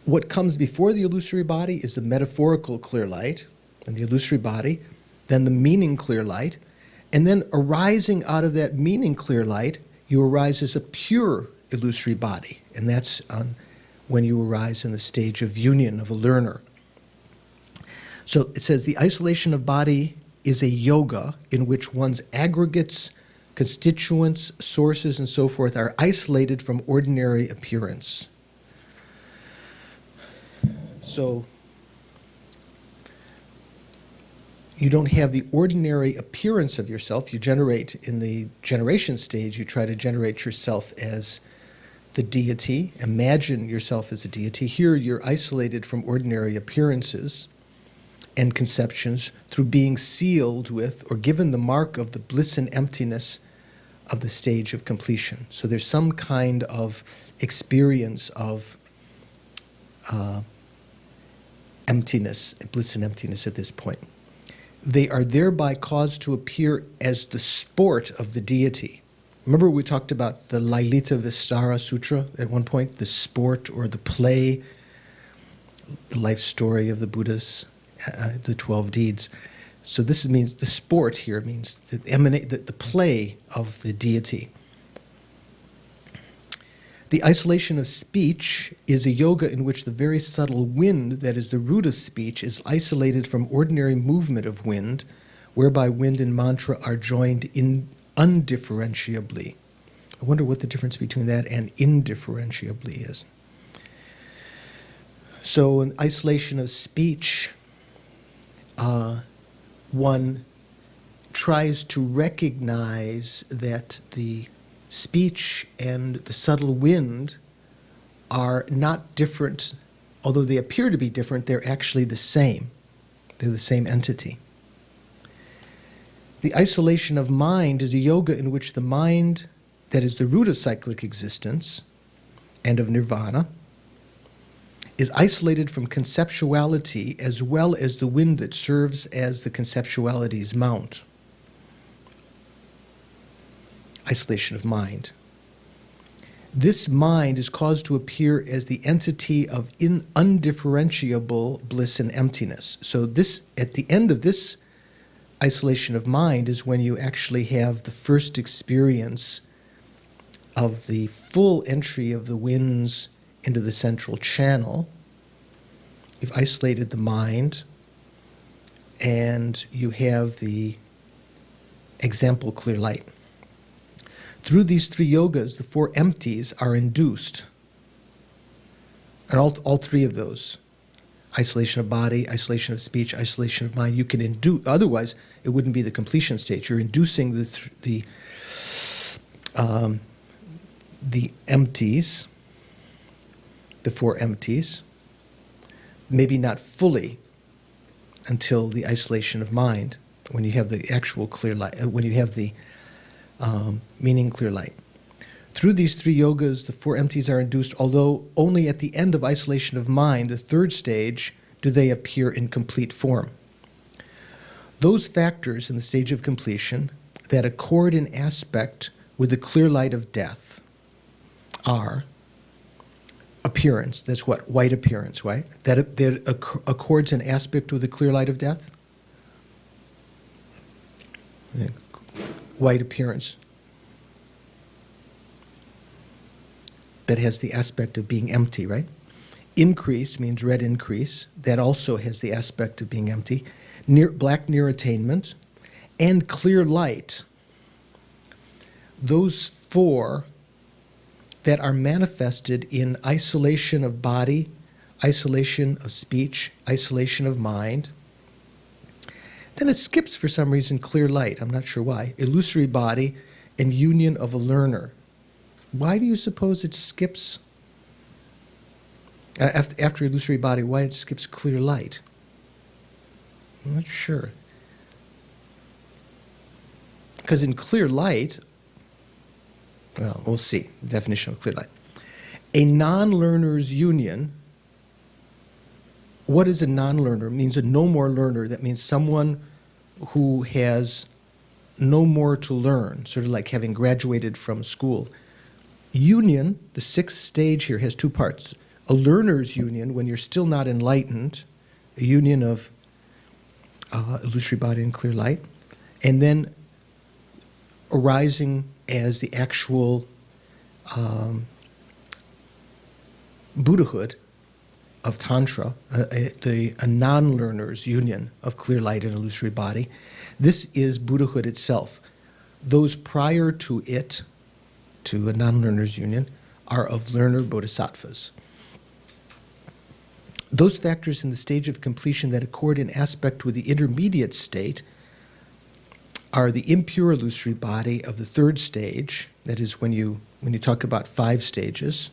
What comes before the illusory body is the metaphorical clear light, and the illusory body, then the meaning clear light, and then arising out of that meaning clear light, you arise as a pure illusory body, and that's when you arise in the stage of union of a learner. So it says the isolation of body is a yoga in which one's aggregates, constituents, sources, and so forth are isolated from ordinary appearance. So you don't have the ordinary appearance of yourself. You generate, in the generation stage, you try to generate yourself as the deity. Imagine yourself as a deity. Here you're isolated from ordinary appearances and conceptions through being sealed with or given the mark of the bliss and emptiness of the stage of completion. So there's some kind of experience of emptiness, bliss and emptiness at this point. They are thereby caused to appear as the sport of the deity. Remember we talked about the Lailita Vistara Sutra at one point, the sport or the play, the life story of the Buddhas, the 12 deeds. So this means the sport here means the play of the deity. The isolation of speech is a yoga in which the very subtle wind that is the root of speech is isolated from ordinary movement of wind, whereby wind and mantra are joined in undifferentiably. I wonder what the difference between that and indifferentiably is. So in isolation of speech, one tries to recognize that the speech and the subtle wind are not different. Although they appear to be different, they're actually the same. They're the same entity. The isolation of mind is a yoga in which the mind, that is the root of cyclic existence and of nirvana, is isolated from conceptuality as well as the wind that serves as the conceptuality's mount. Isolation of mind. This mind is caused to appear as the entity of undifferentiable bliss and emptiness. So this, at the end of this isolation of mind, is when you actually have the first experience of the full entry of the winds into the central channel. You've isolated the mind, and you have the example clear light. Through these 3 yogas, the 4 empties are induced. And all 3 of those, isolation of body, isolation of speech, isolation of mind, you can induce, otherwise it wouldn't be the completion stage. You're inducing the empties, the 4 empties, maybe not fully until the isolation of mind, when you have the actual clear light, when you have the meaning clear light. Through these 3 yogas, the 4 empties are induced, although only at the end of isolation of mind, the 3rd stage, do they appear in complete form. Those factors in the stage of completion that accord in aspect with the clear light of death are appearance, that's what? White appearance, right? That accords an aspect with the clear light of death? White appearance. That has the aspect of being empty, right? increase means red increase. That also has the aspect of being empty. Black near attainment. And clear light. Those four that are manifested in isolation of body, isolation of speech, isolation of mind. Then it skips, for some reason, clear light. I'm not sure why. Illusory body and union of a learner. Why do you suppose it skips, after illusory body, why it skips clear light? I'm not sure. Because in clear light, well, we'll see the definition of clear light. A non-learner's union. What is a non-learner? It means a no more learner. That means someone who has no more to learn, sort of like having graduated from school. Union, the sixth stage here, has two parts. A learner's union, when you're still not enlightened, a union of illusory body and clear light, and then arising as the actual Buddhahood of Tantra, a non-learner's union of clear light and illusory body. This is Buddhahood itself. Those prior to it, to a non-learner's union, are of learner bodhisattvas. Those factors in the stage of completion that accord in aspect with the intermediate state are the impure illusory body of the third stage. That is when you talk about 5 stages,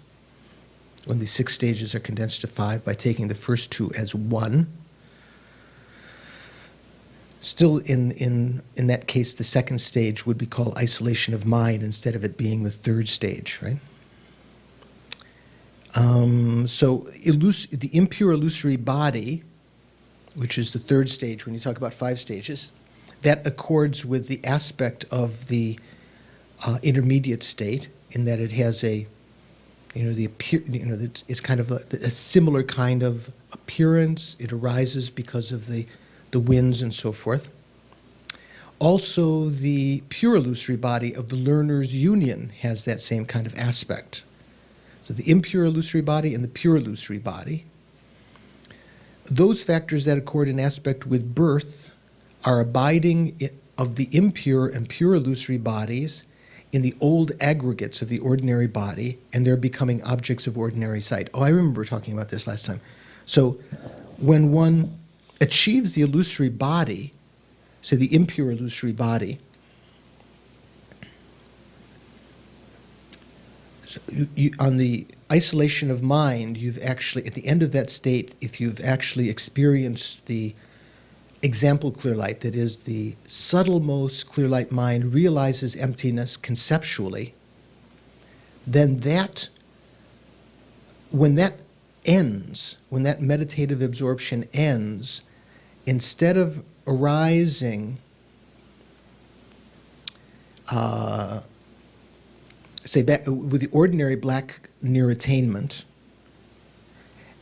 when the 6 stages are condensed to 5 by taking the first 2 as 1. Still in that case, the second stage would be called isolation of mind instead of it being the third stage, right? So the impure illusory body, which is the third stage when you talk about 5 stages, that accords with the aspect of the intermediate state in that it has it's kind of a similar kind of appearance. It arises because of the winds and so forth. Also, the pure illusory body of the learner's union has that same kind of aspect. So the impure illusory body and the pure illusory body. Those factors that accord in aspect with birth are abiding of the impure and pure illusory bodies in the old aggregates of the ordinary body, and they're becoming objects of ordinary sight. Oh, I remember talking about this last time. So when one achieves the illusory body, say the impure illusory body, so on the isolation of mind, you've actually, at the end of that state, if you've actually experienced the example clear light, that is the subtlemost clear light mind realizes emptiness conceptually, then when that ends, when that meditative absorption ends, instead of arising, say back with the ordinary black near attainment,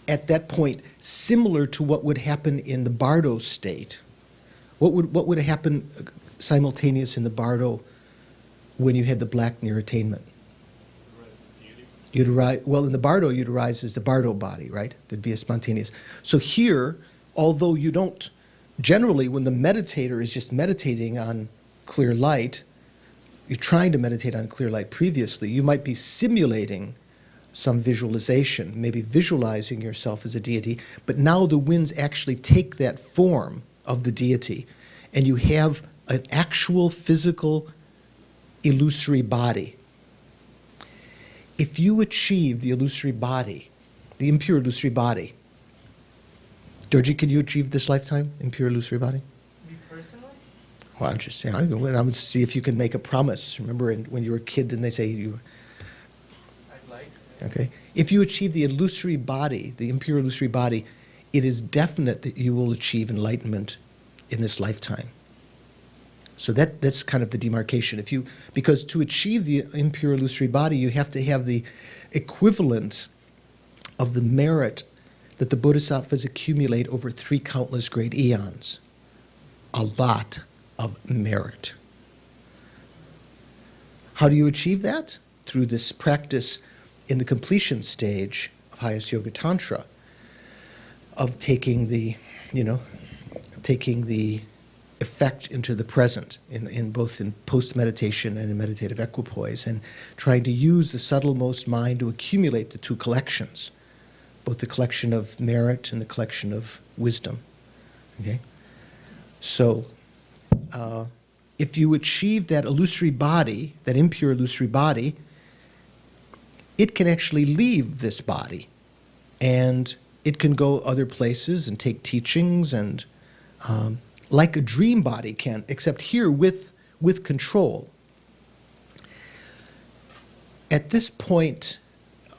at that point, similar to what would happen in the Bardo state, what would happen simultaneous in the Bardo when you had the black near attainment? You'd arise, well, in the Bardo, you'd arise as the Bardo body, right? There'd be a spontaneous. So here, although you don't, generally when the meditator is just meditating on clear light, you're trying to meditate on clear light previously, you might be simulating some visualization, maybe visualizing yourself as a deity, but now the winds actually take that form of the deity, and you have an actual physical illusory body. If you achieve the illusory body, the impure illusory body, Georgie, can you achieve this lifetime, impure illusory body? Me personally? Well, I'm just saying, I would see if you can make a promise. Remember when you were a kid, didn't they say you... I'd like. Okay. If you achieve the illusory body, the impure illusory body, it is definite that you will achieve enlightenment in this lifetime. So that's kind of the demarcation. Because to achieve the impure illusory body, you have to have the equivalent of the merit that the bodhisattvas accumulate over 3 countless great eons. A lot of merit. How do you achieve that? Through this practice in the completion stage of Highest Yoga Tantra, of taking the, taking the effect into the present, in both in post-meditation and in meditative equipoise, and trying to use the subtlemost mind to accumulate the two collections, both the collection of merit and the collection of wisdom. Okay? So, if you achieve that illusory body, that impure illusory body, it can actually leave this body, and it can go other places and take teachings, and like a dream body can, except here with control. At this point,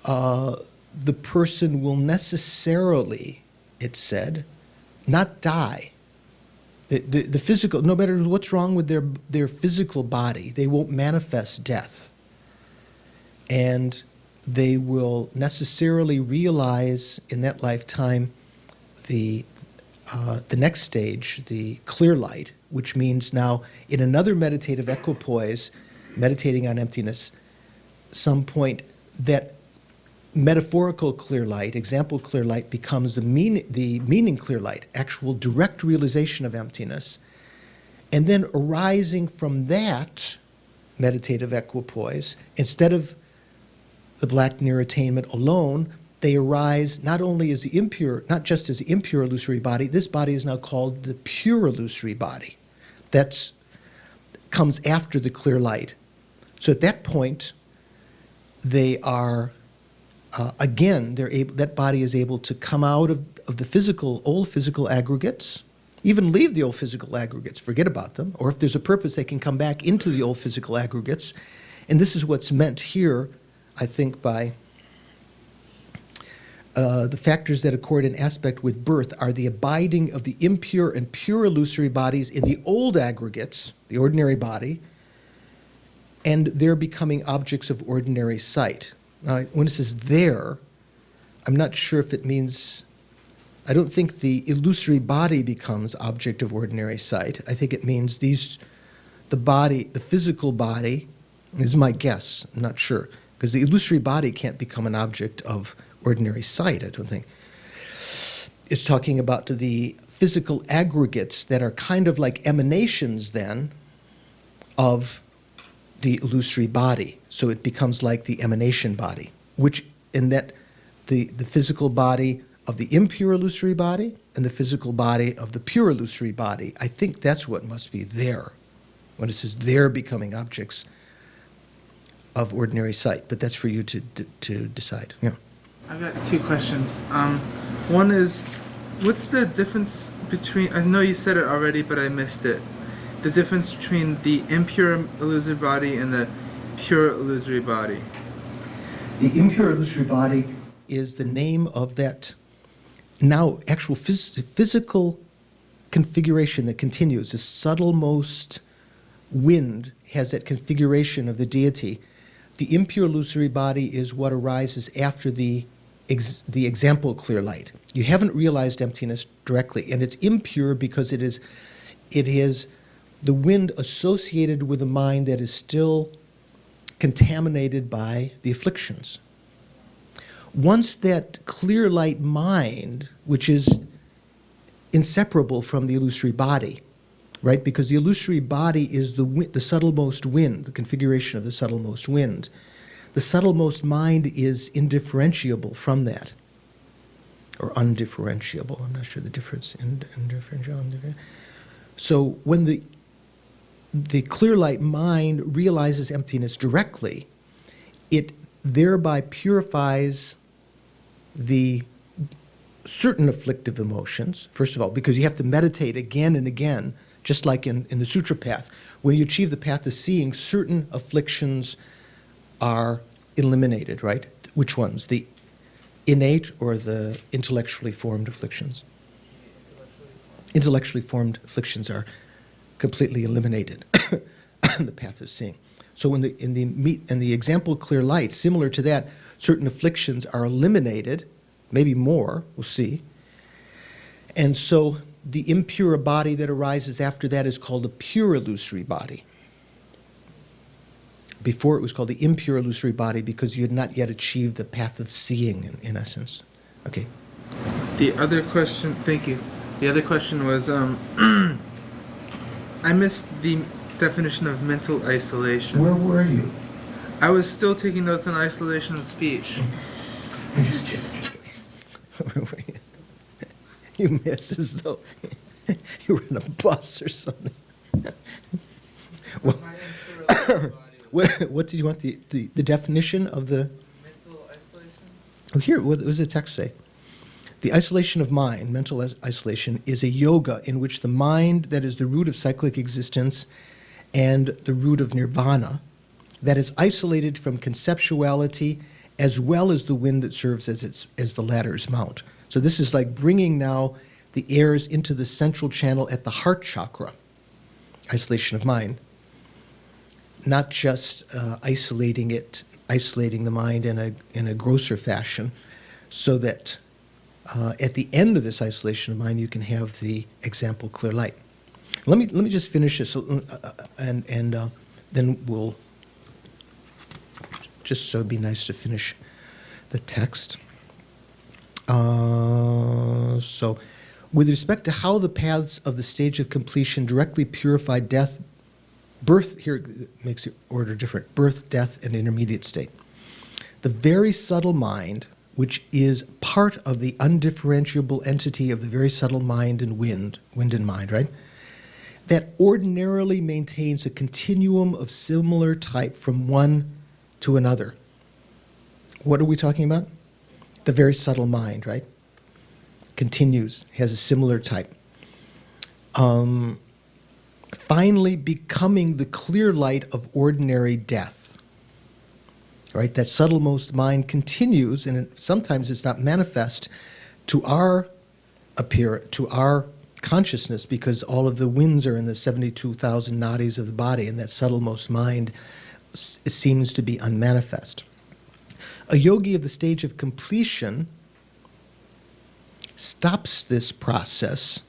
the person will necessarily, it's said, not die. The physical, no matter what's wrong with their physical body, they won't manifest death. And they will necessarily realize in that lifetime the next stage, the clear light, which means now in another meditative equipoise, meditating on emptiness, some point that metaphorical clear light, example clear light, becomes the meaning clear light, actual direct realization of emptiness. And then arising from that meditative equipoise, instead of the black near attainment alone, they arise not only as the impure, not just as the impure illusory body, this body is now called the pure illusory body. That comes after the clear light. So at that point, they are, again, that body is able to come out of the physical, old physical aggregates, even leave the old physical aggregates, forget about them, or if there's a purpose, they can come back into the old physical aggregates. And this is what's meant here, I think, by the factors that accord in aspect with birth are the abiding of the impure and pure illusory bodies in the old aggregates, the ordinary body, and they're becoming objects of ordinary sight. Now, when it says there, I'm not sure if it means, I don't think the illusory body becomes object of ordinary sight. I think it means the body, the physical body, this is my guess, I'm not sure, because the illusory body can't become an object of ordinary sight, I don't think. It's talking about the physical aggregates that are kind of like emanations then of the illusory body. So it becomes like the emanation body, which in that the physical body of the impure illusory body and the physical body of the pure illusory body, I think that's what must be there, when it says they're becoming objects of ordinary sight. But that's for you to decide. Yeah. I've got two questions. One is, what's the difference between, I know you said it already, but I missed it. The difference between the impure illusory body and the pure illusory body. The impure illusory body is the name of that now actual physical configuration that continues. The subtlemost wind has that configuration of the deity. The impure illusory body is what arises after the example clear light. You haven't realized emptiness directly, and it's impure because it is the wind associated with a mind that is still contaminated by the afflictions. Once that clear light mind, which is inseparable from the illusory body, right? Because the illusory body is the subtlemost wind, the configuration of the subtlemost wind. The subtlemost mind is indifferentiable from that, or undifferentiable. I'm not sure the difference. Indifferential. So when the clear light mind realizes emptiness directly, it thereby purifies the certain afflictive emotions, first of all, because you have to meditate again and again, just like in the sutra path. When you achieve the path of seeing, certain afflictions are eliminated, right? Which ones? The innate or the intellectually formed afflictions? Intellectually formed afflictions are completely eliminated in the path of seeing. So in the example clear light, similar to that, certain afflictions are eliminated, maybe more, we'll see. And so the impure body that arises after that is called a pure illusory body. Before it was called the impure illusory body because you had not yet achieved the path of seeing, in essence. Okay. The other question, thank you. The other question was, I missed the definition of mental isolation. Where were you? I was still taking notes on isolation of speech. Just kidding. You missed as though you were in a bus or something. Well, what did you want the definition of the Mental isolation? Oh, here, what does the text say? The isolation of mind, mental isolation, is a yoga in which the mind, that is the root of cyclic existence and the root of nirvana, that is isolated from conceptuality as well as the wind that serves as the ladder's mount. So this is like bringing now the airs into the central channel at the heart chakra, isolation of mind, not just isolating the mind in a grosser fashion, so that at the end of this isolation of mind, you can have the example clear light. Let me just finish this, and then we'll just so it'd be nice to finish the text. So, with respect to how the paths of the stage of completion directly purify death, birth, here makes the order different, birth, death, and intermediate state. The very subtle mind, which is part of the undifferentiable entity of the very subtle mind and wind and mind, right? That ordinarily maintains a continuum of similar type from one to another. What are we talking about? The very subtle mind, right? Continues, has a similar type. Finally becoming the clear light of ordinary death. Right? That subtlemost mind continues, and sometimes it's not manifest to our consciousness because all of the winds are in the 72,000 nadis of the body, and that subtlemost mind seems to be unmanifest. A yogi of the stage of completion stops this process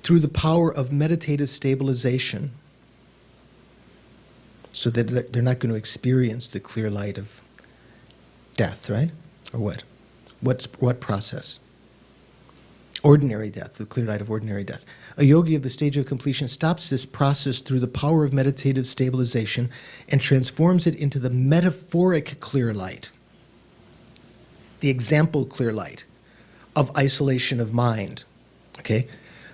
through the power of meditative stabilization, so that they're not going to experience the clear light of death, right? Or what? What process? Ordinary death, the clear light of ordinary death. A yogi of the stage of completion stops this process through the power of meditative stabilization and transforms it into the metaphoric clear light, the example clear light of isolation of mind. Okay?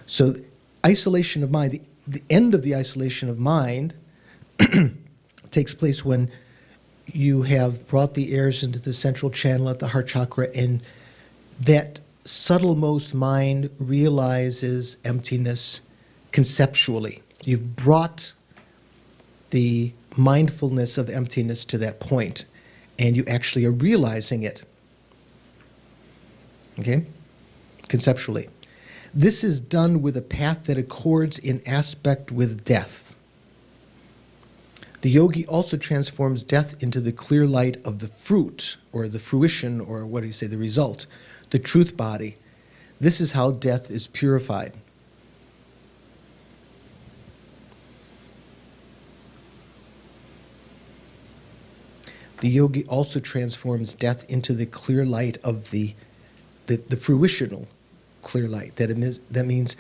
So isolation of mind, the end of the isolation of mind takes place when you have brought the airs into the central channel at the heart chakra, and that subtlemost mind realizes emptiness conceptually. You've brought the mindfulness of emptiness to that point, and you actually are realizing it. Okay? Conceptually. This is done with a path that accords in aspect with death. The yogi also transforms death into the clear light of the fruit, or the fruition, or what do you say, the result, the truth body. This is how death is purified. The yogi also transforms death into the clear light of the fruitional clear light. That means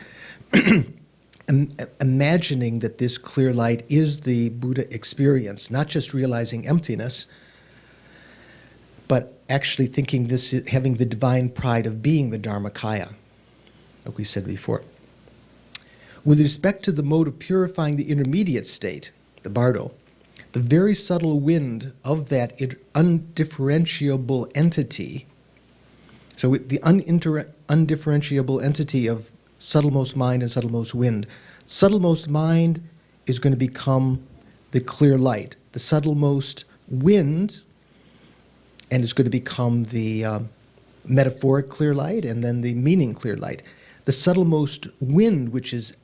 imagining that this clear light is the Buddha experience, not just realizing emptiness, but actually thinking this is having the divine pride of being the Dharmakaya, like we said before. With respect to the mode of purifying the intermediate state, the bardo, the very subtle wind of that undifferentiable entity, so the undifferentiable entity of subtlemost mind and subtlemost wind. Subtlemost mind is going to become the clear light. The subtlemost wind, and it's going to become the metaphoric clear light, and then the meaning clear light. The subtlemost wind, which is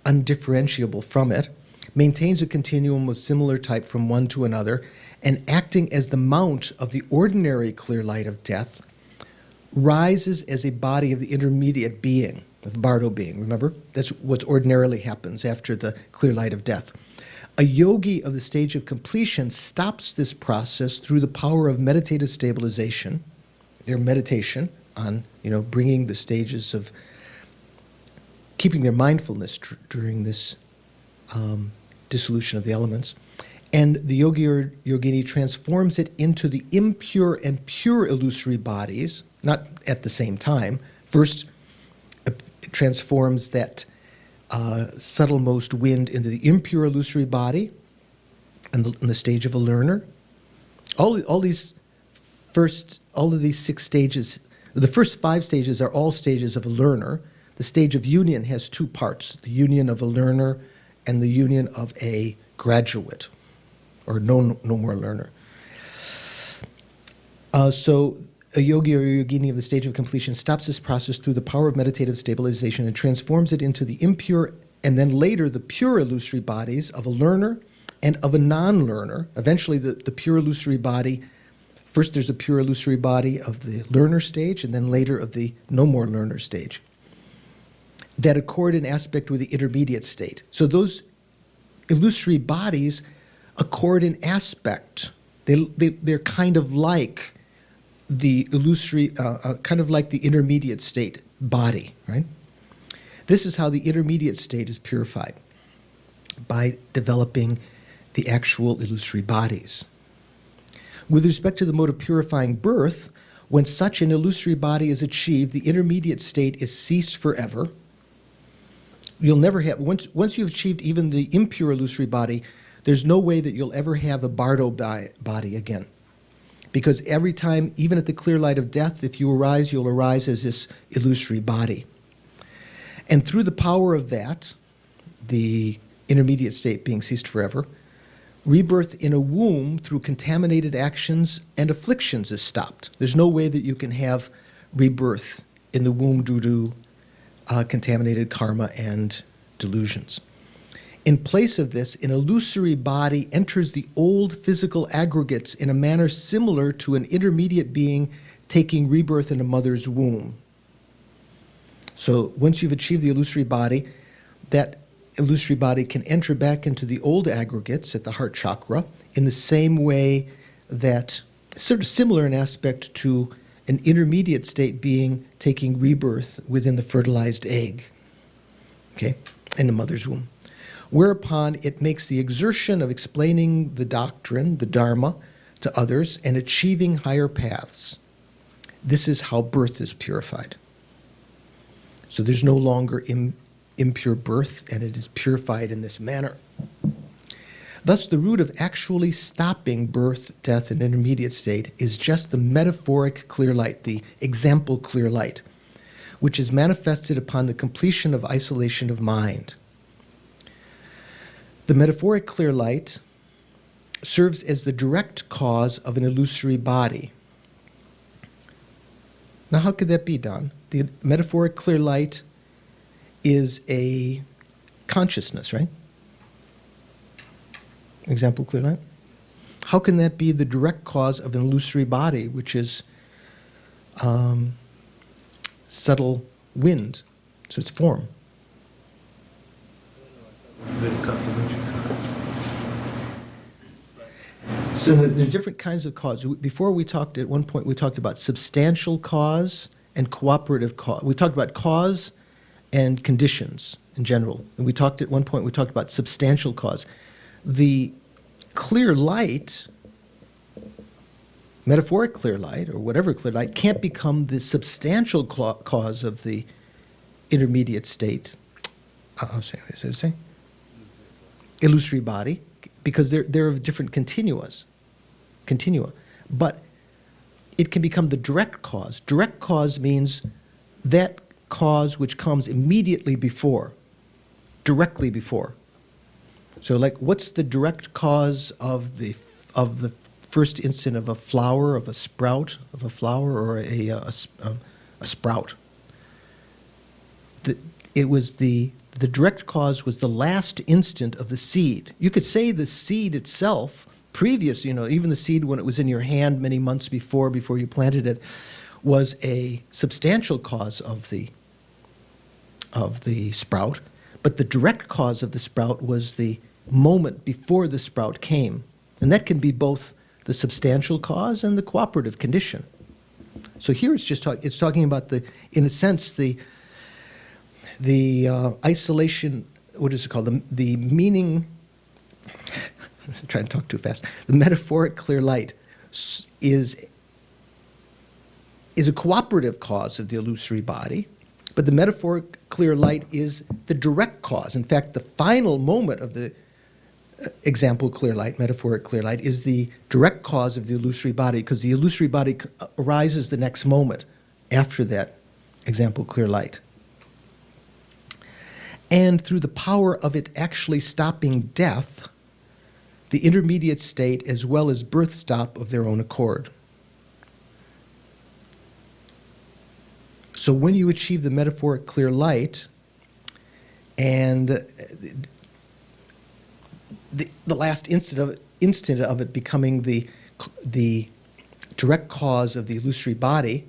undifferentiable from it, maintains a continuum of similar type from one to another, and acting as the mount of the ordinary clear light of death, rises as a body of the intermediate being, of bardo being, remember? That's what ordinarily happens after the clear light of death. A yogi of the stage of completion stops this process through the power of meditative stabilization, their meditation on, bringing the stages of keeping their mindfulness during this dissolution of the elements. And the yogi or yogini transforms it into the impure and pure illusory bodies, not at the same time. First, it transforms that subtlemost wind into the impure illusory body in the stage of a learner. All of these 6 stages, the first 5 stages are all stages of a learner. The stage of union has 2 parts, the union of a learner and the union of a graduate, or no more learner. So a yogi or yogini of the stage of completion stops this process through the power of meditative stabilization and transforms it into the impure and then later the pure illusory bodies of a learner and of a non-learner. Eventually the pure illusory body, first there's a pure illusory body of the learner stage and then later of the no more learner stage, that accord in aspect with the intermediate state. So those illusory bodies accord in aspect. They're kind of like the illusory, kind of like the intermediate state body, right? This is how the intermediate state is purified, by developing the actual illusory bodies. With respect to the mode of purifying birth, when such an illusory body is achieved, the intermediate state is ceased forever. You'll never have, once you've achieved even the impure illusory body, there's no way that you'll ever have a bardo body again. Because every time, even at the clear light of death, if you arise, you'll arise as this illusory body. And through the power of that, the intermediate state being ceased forever, rebirth in a womb through contaminated actions and afflictions is stopped. There's no way that you can have rebirth in the womb due to contaminated karma and delusions. In place of this, an illusory body enters the old physical aggregates in a manner similar to an intermediate being taking rebirth in a mother's womb. So once you've achieved the illusory body, that illusory body can enter back into the old aggregates at the heart chakra in the same way that, sort of similar in aspect to an intermediate state being taking rebirth within the fertilized egg, okay, in the mother's womb. Whereupon it makes the exertion of explaining the doctrine, the Dharma, to others and achieving higher paths. This is how birth is purified. So there's no longer impure birth, and it is purified in this manner. Thus, the root of actually stopping birth, death, and intermediate state is just the metaphoric clear light, the example clear light, which is manifested upon the completion of isolation of mind. The metaphoric clear light serves as the direct cause of an illusory body. Now, how could that be, Don? The metaphoric clear light is a consciousness, right? Example clear light? How can that be the direct cause of an illusory body, which is subtle wind? So it's form. Very complementary cause. So there's different kinds of cause. Before we talked, at one point, we talked about substantial cause and cooperative cause. We talked about cause and conditions in general. And we talked at one point, we talked about substantial cause. The clear light, metaphoric clear light, or whatever clear light, can't become the substantial cause of the intermediate state. Illusory body, because they're of different continua. But it can become the direct cause. Direct cause means that cause which comes immediately before, directly before. So, like, what's the direct cause of the first instant of a flower, of a sprout, of a flower, or a sprout? The direct cause was the last instant of the seed. You could say the seed itself, previous, even the seed when it was in your hand many months before you planted it, was a substantial cause of the sprout. But the direct cause of the sprout was the moment before the sprout came. And that can be both the substantial cause and the cooperative condition. So here it's just it's talking about in a sense, the isolation. What is it called? The meaning. I'm trying to talk too fast. The metaphoric clear light is a cooperative cause of the illusory body, but the metaphoric clear light is the direct cause. In fact, the final moment of the example clear light, metaphoric clear light, is the direct cause of the illusory body, because the illusory body arises the next moment after that example clear light. And through the power of it actually stopping death, the intermediate state as well as birth stop of their own accord. So when you achieve the metaphoric clear light, and the last instant of it becoming the direct cause of the illusory body,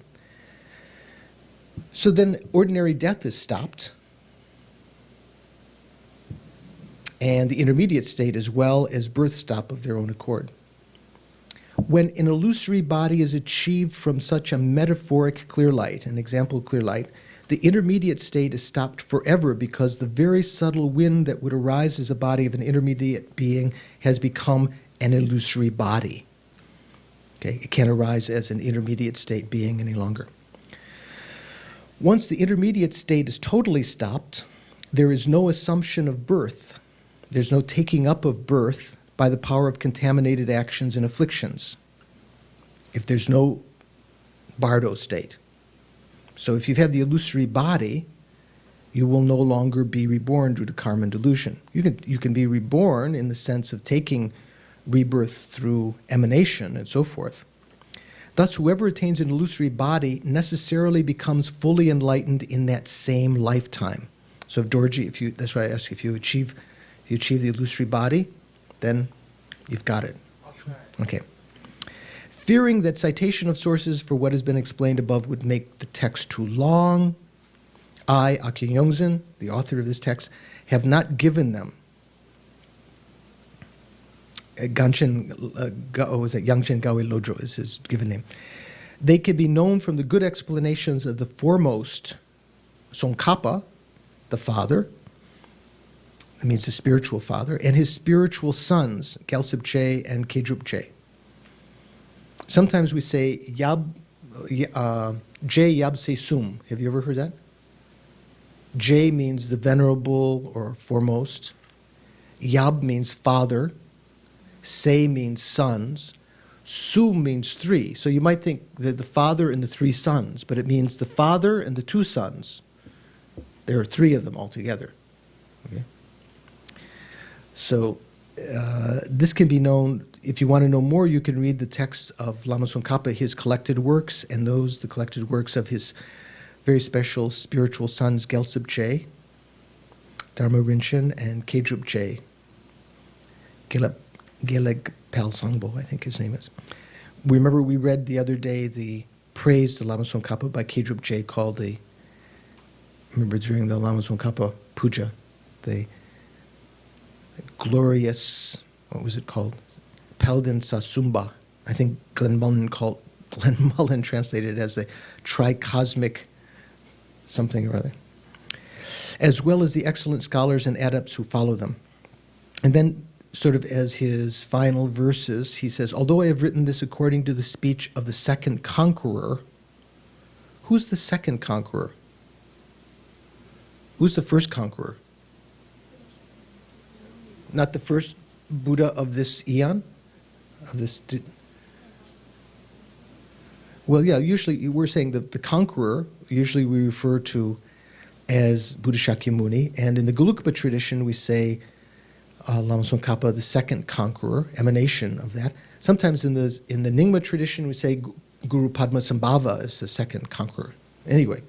so then ordinary death is stopped, and the intermediate state as well as birth stop of their own accord. When an illusory body is achieved from such a metaphoric clear light, an example clear light, the intermediate state is stopped forever, because the very subtle wind that would arise as a body of an intermediate being has become an illusory body. Okay? It can't arise as an intermediate state being any longer. Once the intermediate state is totally stopped, there is no assumption of birth. There's no taking up of birth by the power of contaminated actions and afflictions, if there's no bardo state. So if you've had the illusory body, you will no longer be reborn due to karma and delusion. You can be reborn in the sense of taking rebirth through emanation and so forth. Thus, whoever attains an illusory body necessarily becomes fully enlightened in that same lifetime. So, Dorji, that's why I ask you, if you achieve the illusory body, then you've got it. Okay. Fearing that citation of sources for what has been explained above would make the text too long, I, Akya Yongzin, the author of this text, have not given them. Yangchen Gawe Lodro is his given name. They can be known from the good explanations of the foremost Tsongkhapa, the father, that means the spiritual father, and his spiritual sons, Gyaltsab-che and Kedrup-che. Sometimes we say Je Yab Se Sum. Have you ever heard that? Je means the venerable or foremost. Yab means father. Se means sons. Sum means three. So you might think that the father and the three sons, but it means the father and the two sons. There are three of them altogether. Okay? So this can be known. If you want to know more, you can read the texts of Lama Tsongkhapa, his collected works, and the collected works of his very special spiritual sons, Gyaltsab-che, Dharma Rinchen, and Kedrup-che, Geleg Palsangbo, I think his name is. Remember we read the other day the praise to Lama Tsongkhapa by Kedrup-che called remember during the Lama Tsongkhapa puja, the glorious, what was it called? Pelden Sasumba. I think Glenn Mullen translated it as the tricosmic something or other, as well as the excellent scholars and adepts who follow them. And then, sort of as his final verses, he says, although I have written this according to the speech of the second conqueror, who's the second conqueror? Who's the first conqueror? Not the first Buddha of this eon? Well, yeah, usually we're saying that the conqueror, usually we refer to as Buddha Shakyamuni, and in the Gelugpa tradition we say Lama Tsongkhapa, the second conqueror, emanation of that. Sometimes in the Nyingma tradition we say Guru Padmasambhava is the second conqueror. Anyway,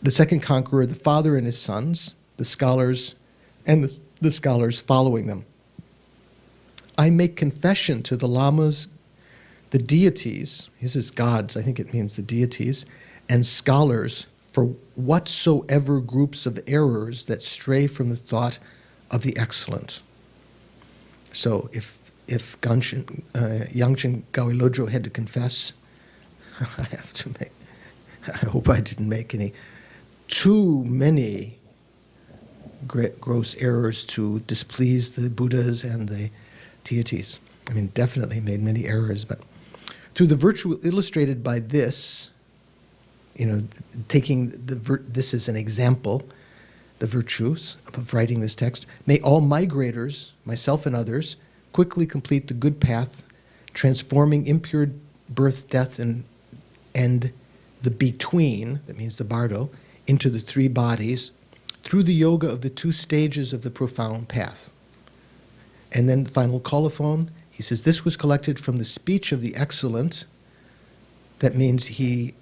the second conqueror, the father and his sons, the scholars, and the scholars following them. I make confession to the lamas, the deities, he says gods, I think it means the deities, and scholars for whatsoever groups of errors that stray from the thought of the excellent. So if Yangchen Gawe Lodro had to confess, I hope I didn't make too many gross errors to displease the Buddhas and the deities. I mean, definitely made many errors, but through the virtue illustrated by this, taking this as an example, the virtues of writing this text, may all migrators, myself and others, quickly complete the good path, transforming impure birth, death, and the between, that means the bardo, into the three bodies, through the yoga of the two stages of the profound path. And then the final colophon, he says, this was collected from the speech of the excellent. That means the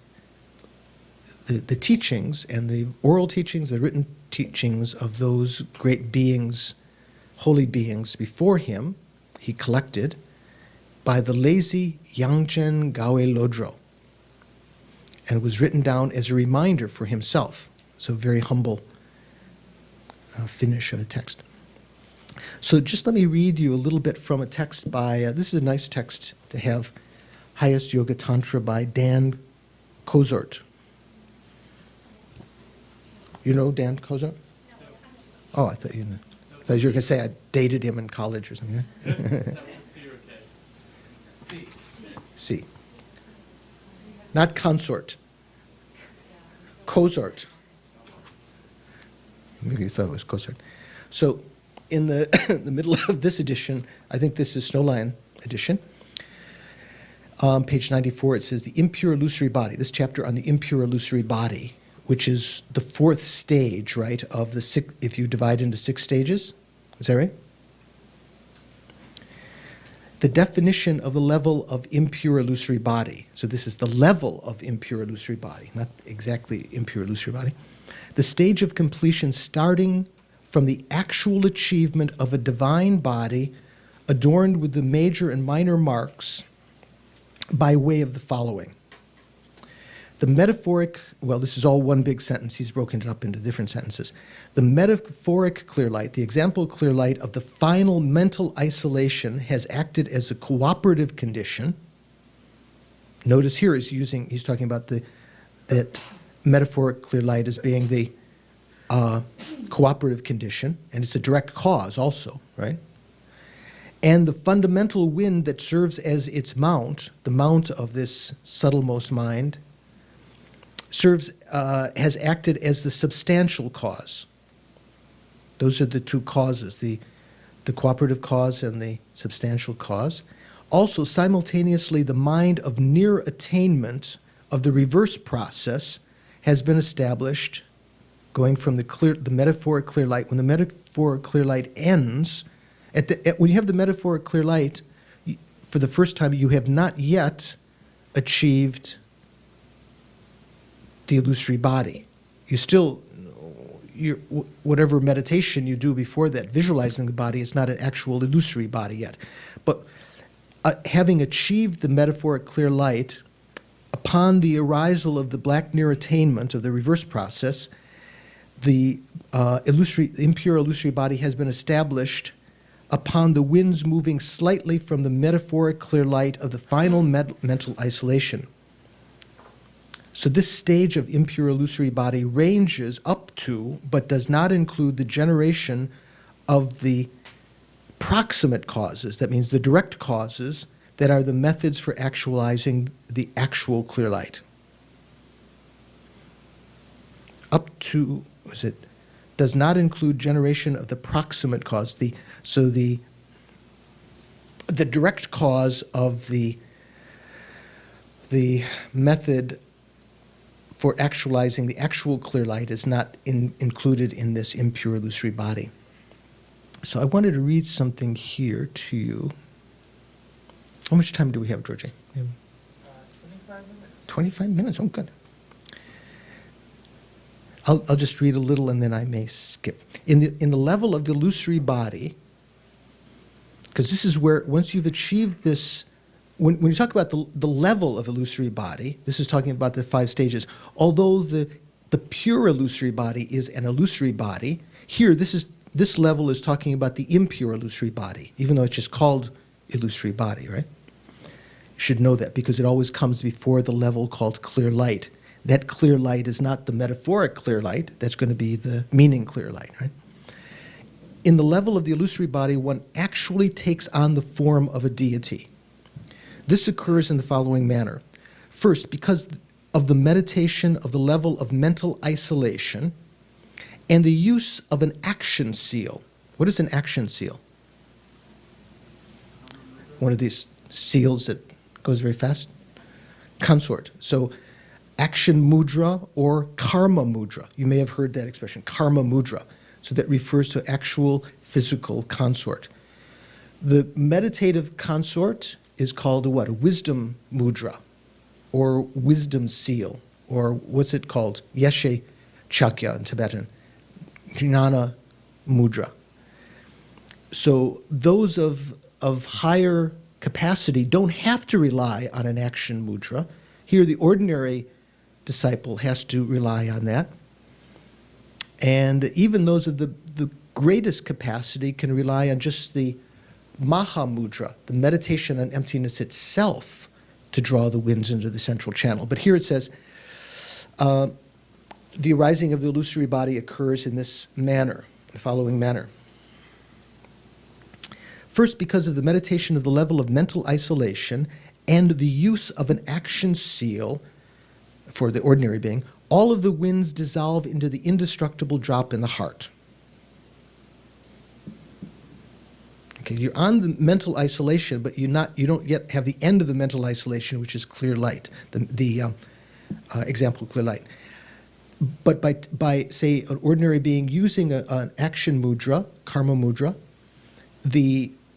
teachings and the oral teachings, the written teachings of those great beings, holy beings before him, he collected by the lazy Yangchen Gawe Lodro, and was written down as a reminder for himself. So very humble finish of the text. So just let me read you a little bit from a text by, this is a nice text to have, Highest Yoga Tantra by Dan Kozart. You know Dan Kozart? Oh, I thought you knew. I thought you were going to say I dated him in college or something. C. Not consort. Kozart. Maybe you thought it was Kozart. So in the middle of this edition, I think this is Snowline edition, page 94, it says the impure illusory body, this chapter on the impure illusory body, which is the fourth stage, right, of the six, if you divide into 6 stages. Is that right? The definition of the level of impure illusory body. So this is the level of impure illusory body, not exactly impure illusory body. The stage of completion starting from the actual achievement of a divine body adorned with the major and minor marks by way of the following. The metaphoric, well, this is all one big sentence. He's broken it up into different sentences. The metaphoric clear light, the example clear light of the final mental isolation has acted as a cooperative condition. Notice here he's talking about that metaphoric clear light as being the cooperative condition, and it's a direct cause also, right? And the fundamental wind that serves as its mount, the mount of this subtlemost mind, has acted as the substantial cause. Those are the two causes, the cooperative cause and the substantial cause. Also, simultaneously, the mind of near attainment of the reverse process has been established, going from the metaphoric clear light. When the metaphoric clear light ends, when you have the metaphoric clear light, for the first time, you have not yet achieved the illusory body. You still, whatever meditation you do before that, visualizing the body, is not an actual illusory body yet. But having achieved the metaphoric clear light, upon the arisal of the black near attainment of the reverse process, the impure illusory body has been established upon the winds moving slightly from the metaphoric clear light of the final mental isolation. So this stage of impure illusory body ranges up to, but does not include, the generation of the proximate causes. That means the direct causes that are the methods for actualizing the actual clear light. Up to, does not include generation of the proximate cause. So the direct cause of the method for actualizing the actual clear light is not included in this impure illusory body. So I wanted to read something here to you. How much time do we have, Georgie? 25 minutes. 25 minutes, oh good. I'll just read a little and then I may skip. In the level of the illusory body, because this is where, once you've achieved this, when you talk about the level of illusory body, this is talking about the 5 stages. Although the pure illusory body is an illusory body, here this is this level is talking about the impure illusory body, even though it's just called illusory body, right? You should know that because it always comes before the level called clear light. That clear light is not the metaphoric clear light. That's going to be the meaning clear light, right? In the level of the illusory body, one actually takes on the form of a deity. This occurs in the following manner. First, because of the meditation of the level of mental isolation and the use of an action seal. What is an action seal? One of these seals that goes very fast? Consort. So action mudra or karma mudra. You may have heard that expression, karma mudra. So that refers to actual physical consort. The meditative consort is called a what? A wisdom mudra or wisdom seal, or what's it called? Yeshe chakya in Tibetan, jnana mudra. So those of higher capacity don't have to rely on an action mudra. Here the ordinary disciple has to rely on that. And even those of the greatest capacity can rely on just the Maha Mudra, the meditation on emptiness itself, to draw the winds into the central channel. But here it says, the arising of the illusory body occurs in this manner, the following manner. First, because of the meditation of the level of mental isolation and the use of an action seal for the ordinary being, all of the winds dissolve into the indestructible drop in the heart. Okay, you're on the mental isolation, but you don't yet have the end of the mental isolation, which is clear light, the example clear light. But by say an ordinary being using an action mudra, karma mudra,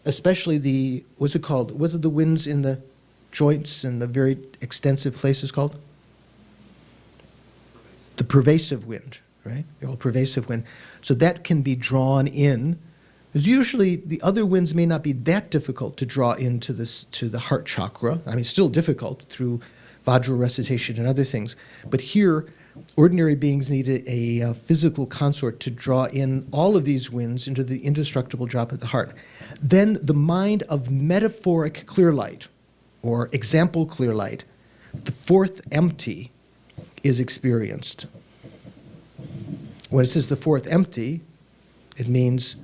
especially the, what's it called? What are the winds in the joints and the very extensive places called? The pervasive wind, right? The all pervasive wind. So that can be drawn in. Because usually the other winds may not be that difficult to draw into this, to the heart chakra. I mean, it's still difficult through Vajra recitation and other things. But here, ordinary beings need a physical consort to draw in all of these winds into the indestructible drop of the heart. Then the mind of metaphoric clear light, or example clear light, the fourth empty, is experienced. When it says the fourth empty, it means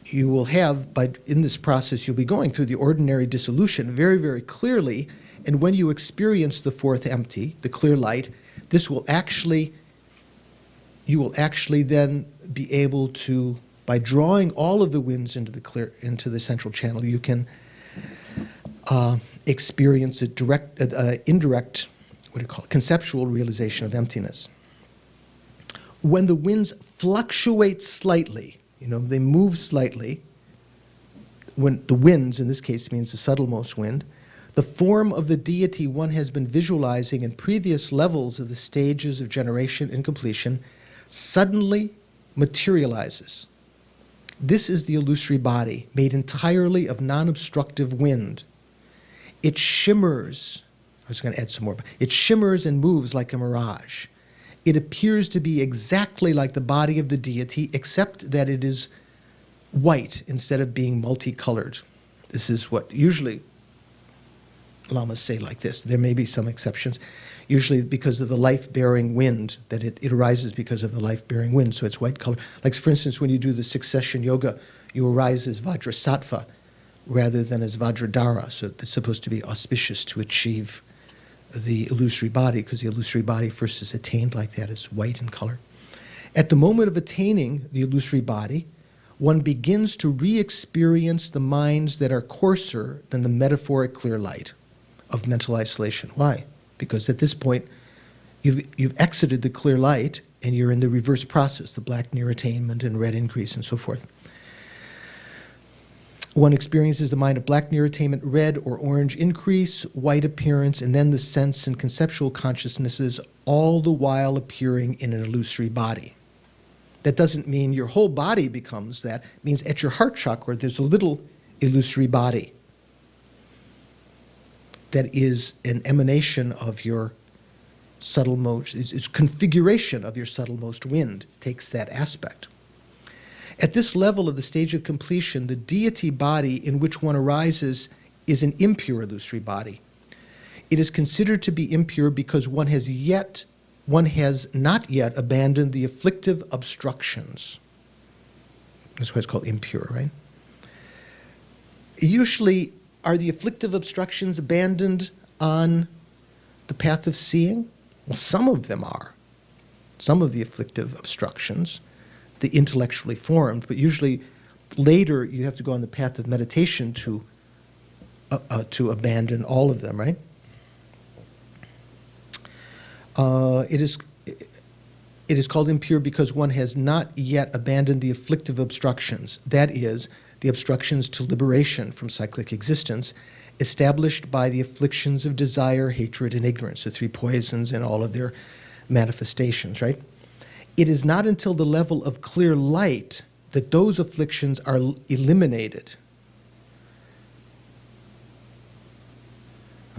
you will have, in this process, you'll be going through the ordinary dissolution very, very clearly, and when you experience the fourth empty, the clear light, you will actually then be able to, by drawing all of the winds into the central channel, you can experience a indirect, what do you call it, conceptual realization of emptiness. When the winds fluctuate slightly, they move slightly, when the winds, in this case, means the subtlemost wind, the form of the deity one has been visualizing in previous levels of the stages of generation and completion suddenly materializes. This is the illusory body, made entirely of non-obstructive wind. It shimmers, I was going to add some more, it shimmers and moves like a mirage. It appears to be exactly like the body of the deity, except that it is white instead of being multicolored. This is what usually lamas say like this. There may be some exceptions, usually because of the life-bearing wind, that it arises because of the life-bearing wind, so it's white color. Like, for instance, when you do the succession yoga, you arise as Vajrasattva rather than as Vajradhara, so it's supposed to be auspicious to achieve the illusory body, because the illusory body first is attained like that, it's white in color. At the moment of attaining the illusory body, one begins to re-experience the minds that are coarser than the metaphoric clear light of mental isolation. Why? Because at this point, you've exited the clear light and you're in the reverse process, the black near attainment and red increase and so forth. One experiences the mind of black near attainment, red or orange increase, white appearance, and then the sense and conceptual consciousnesses, all the while appearing in an illusory body. That doesn't mean your whole body becomes that. It means at your heart chakra, there's a little illusory body that is an emanation of your subtlemost, is configuration of your subtlemost wind, takes that aspect. At this level of the stage of completion, the deity body in which one arises is an impure illusory body. It is considered to be impure because one has not yet abandoned the afflictive obstructions. That's why it's called impure, right? Usually, are the afflictive obstructions abandoned on the path of seeing? Well, some of them are. Some of the afflictive obstructions, the intellectually formed, but usually later you have to go on the path of meditation to abandon all of them, right? It is called impure because one has not yet abandoned the afflictive obstructions, that is, the obstructions to liberation from cyclic existence, established by the afflictions of desire, hatred, and ignorance, the three poisons and all of their manifestations, right? It is not until the level of clear light that those afflictions are eliminated.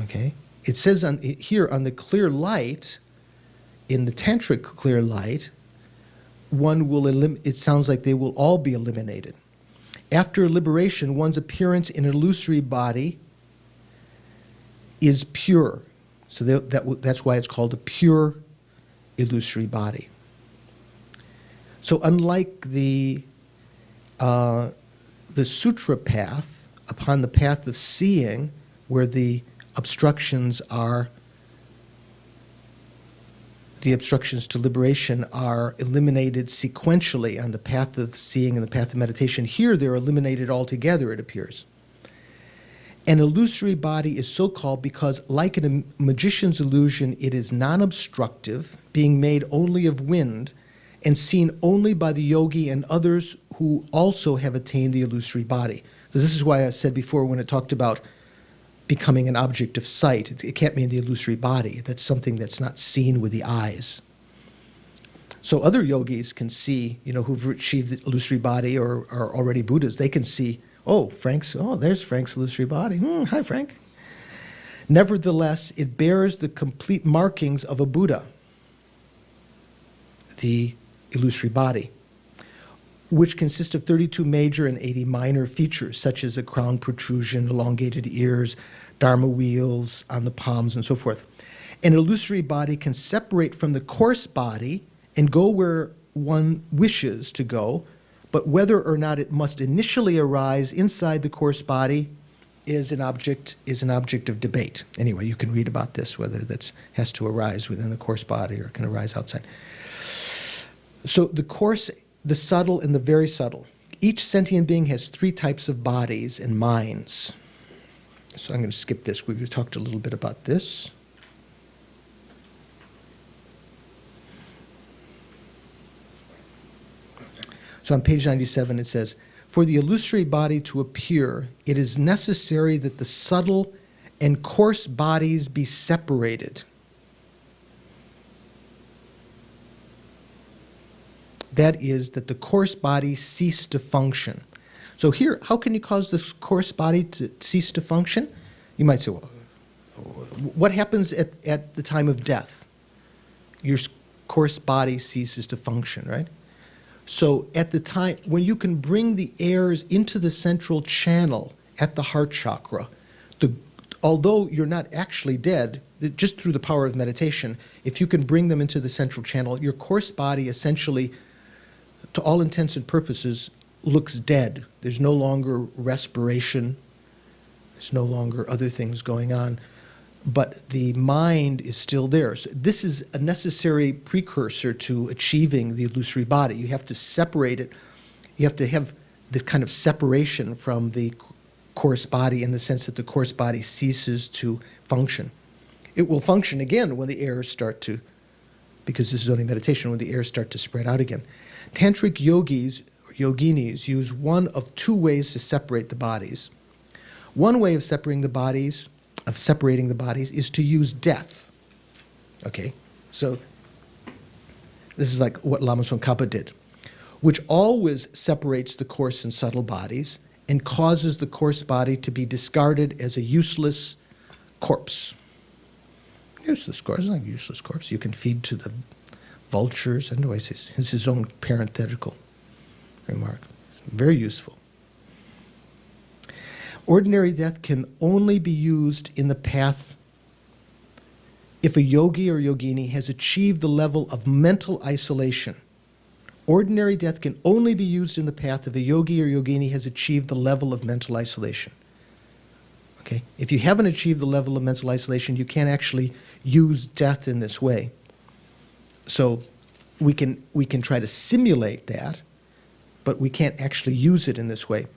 Okay? It says here on the clear light, in the tantric clear light, it sounds like they will all be eliminated. After liberation, one's appearance in an illusory body is pure. So that's why it's called a pure illusory body. So unlike the sutra path, upon the path of seeing, where the obstructions to liberation are eliminated sequentially on the path of seeing and the path of meditation, here they're eliminated altogether, it appears. An illusory body is so called because, like a magician's illusion, it is non-obstructive, being made only of wind, and seen only by the yogi and others who also have attained the illusory body. So this is why I said before, when it talked about becoming an object of sight, it can't mean the illusory body. That's something that's not seen with the eyes. So other yogis can see, who've achieved the illusory body or are already Buddhas, they can see, there's Frank's illusory body. Hi, Frank. Nevertheless, it bears the complete markings of a Buddha, the illusory body, which consists of 32 major and 80 minor features, such as a crown protrusion, elongated ears, dharma wheels on the palms, and so forth. An illusory body can separate from the coarse body and go where one wishes to go, but whether or not it must initially arise inside the coarse body is an object of debate. Anyway, you can read about this, whether that has to arise within the coarse body or can arise outside. So the coarse, the subtle, and the very subtle. Each sentient being has three types of bodies and minds. So I'm going to skip this. We've talked a little bit about this. So on page 97 it says, for the illusory body to appear, it is necessary that the subtle and coarse bodies be separated. That is, that the coarse body cease to function. So here, how can you cause this coarse body to cease to function? You might say, well, what happens at the time of death? Your coarse body ceases to function, right? So at the time, when you can bring the airs into the central channel at the heart chakra, although you're not actually dead, just through the power of meditation, if you can bring them into the central channel, your coarse body essentially, to all intents and purposes, looks dead. There's no longer respiration. There's no longer other things going on. But the mind is still there. So this is a necessary precursor to achieving the illusory body. You have to separate it. You have to have this kind of separation from the coarse body in the sense that the coarse body ceases to function. It will function again when the airs start to, because this is only meditation, when the airs start to spread out again. Tantric yogis, or yoginis, use one of two ways to separate the bodies. One way of separating the bodies is to use death. Okay, so this is like what Lama Tsongkhapa did, which always separates the coarse and subtle bodies and causes the coarse body to be discarded as a useless corpse. Useless corpse, it's not a useless corpse. You can feed to the vultures. Anyways, it's his own parenthetical remark. Very useful. Ordinary death can only be used in the path if a yogi or yogini has achieved the level of mental isolation. Ordinary death can only be used in the path if a yogi or yogini has achieved the level of mental isolation. Okay? If you haven't achieved the level of mental isolation, you can't actually use death in this way. So we can try to simulate that, but we can't actually use it in this way.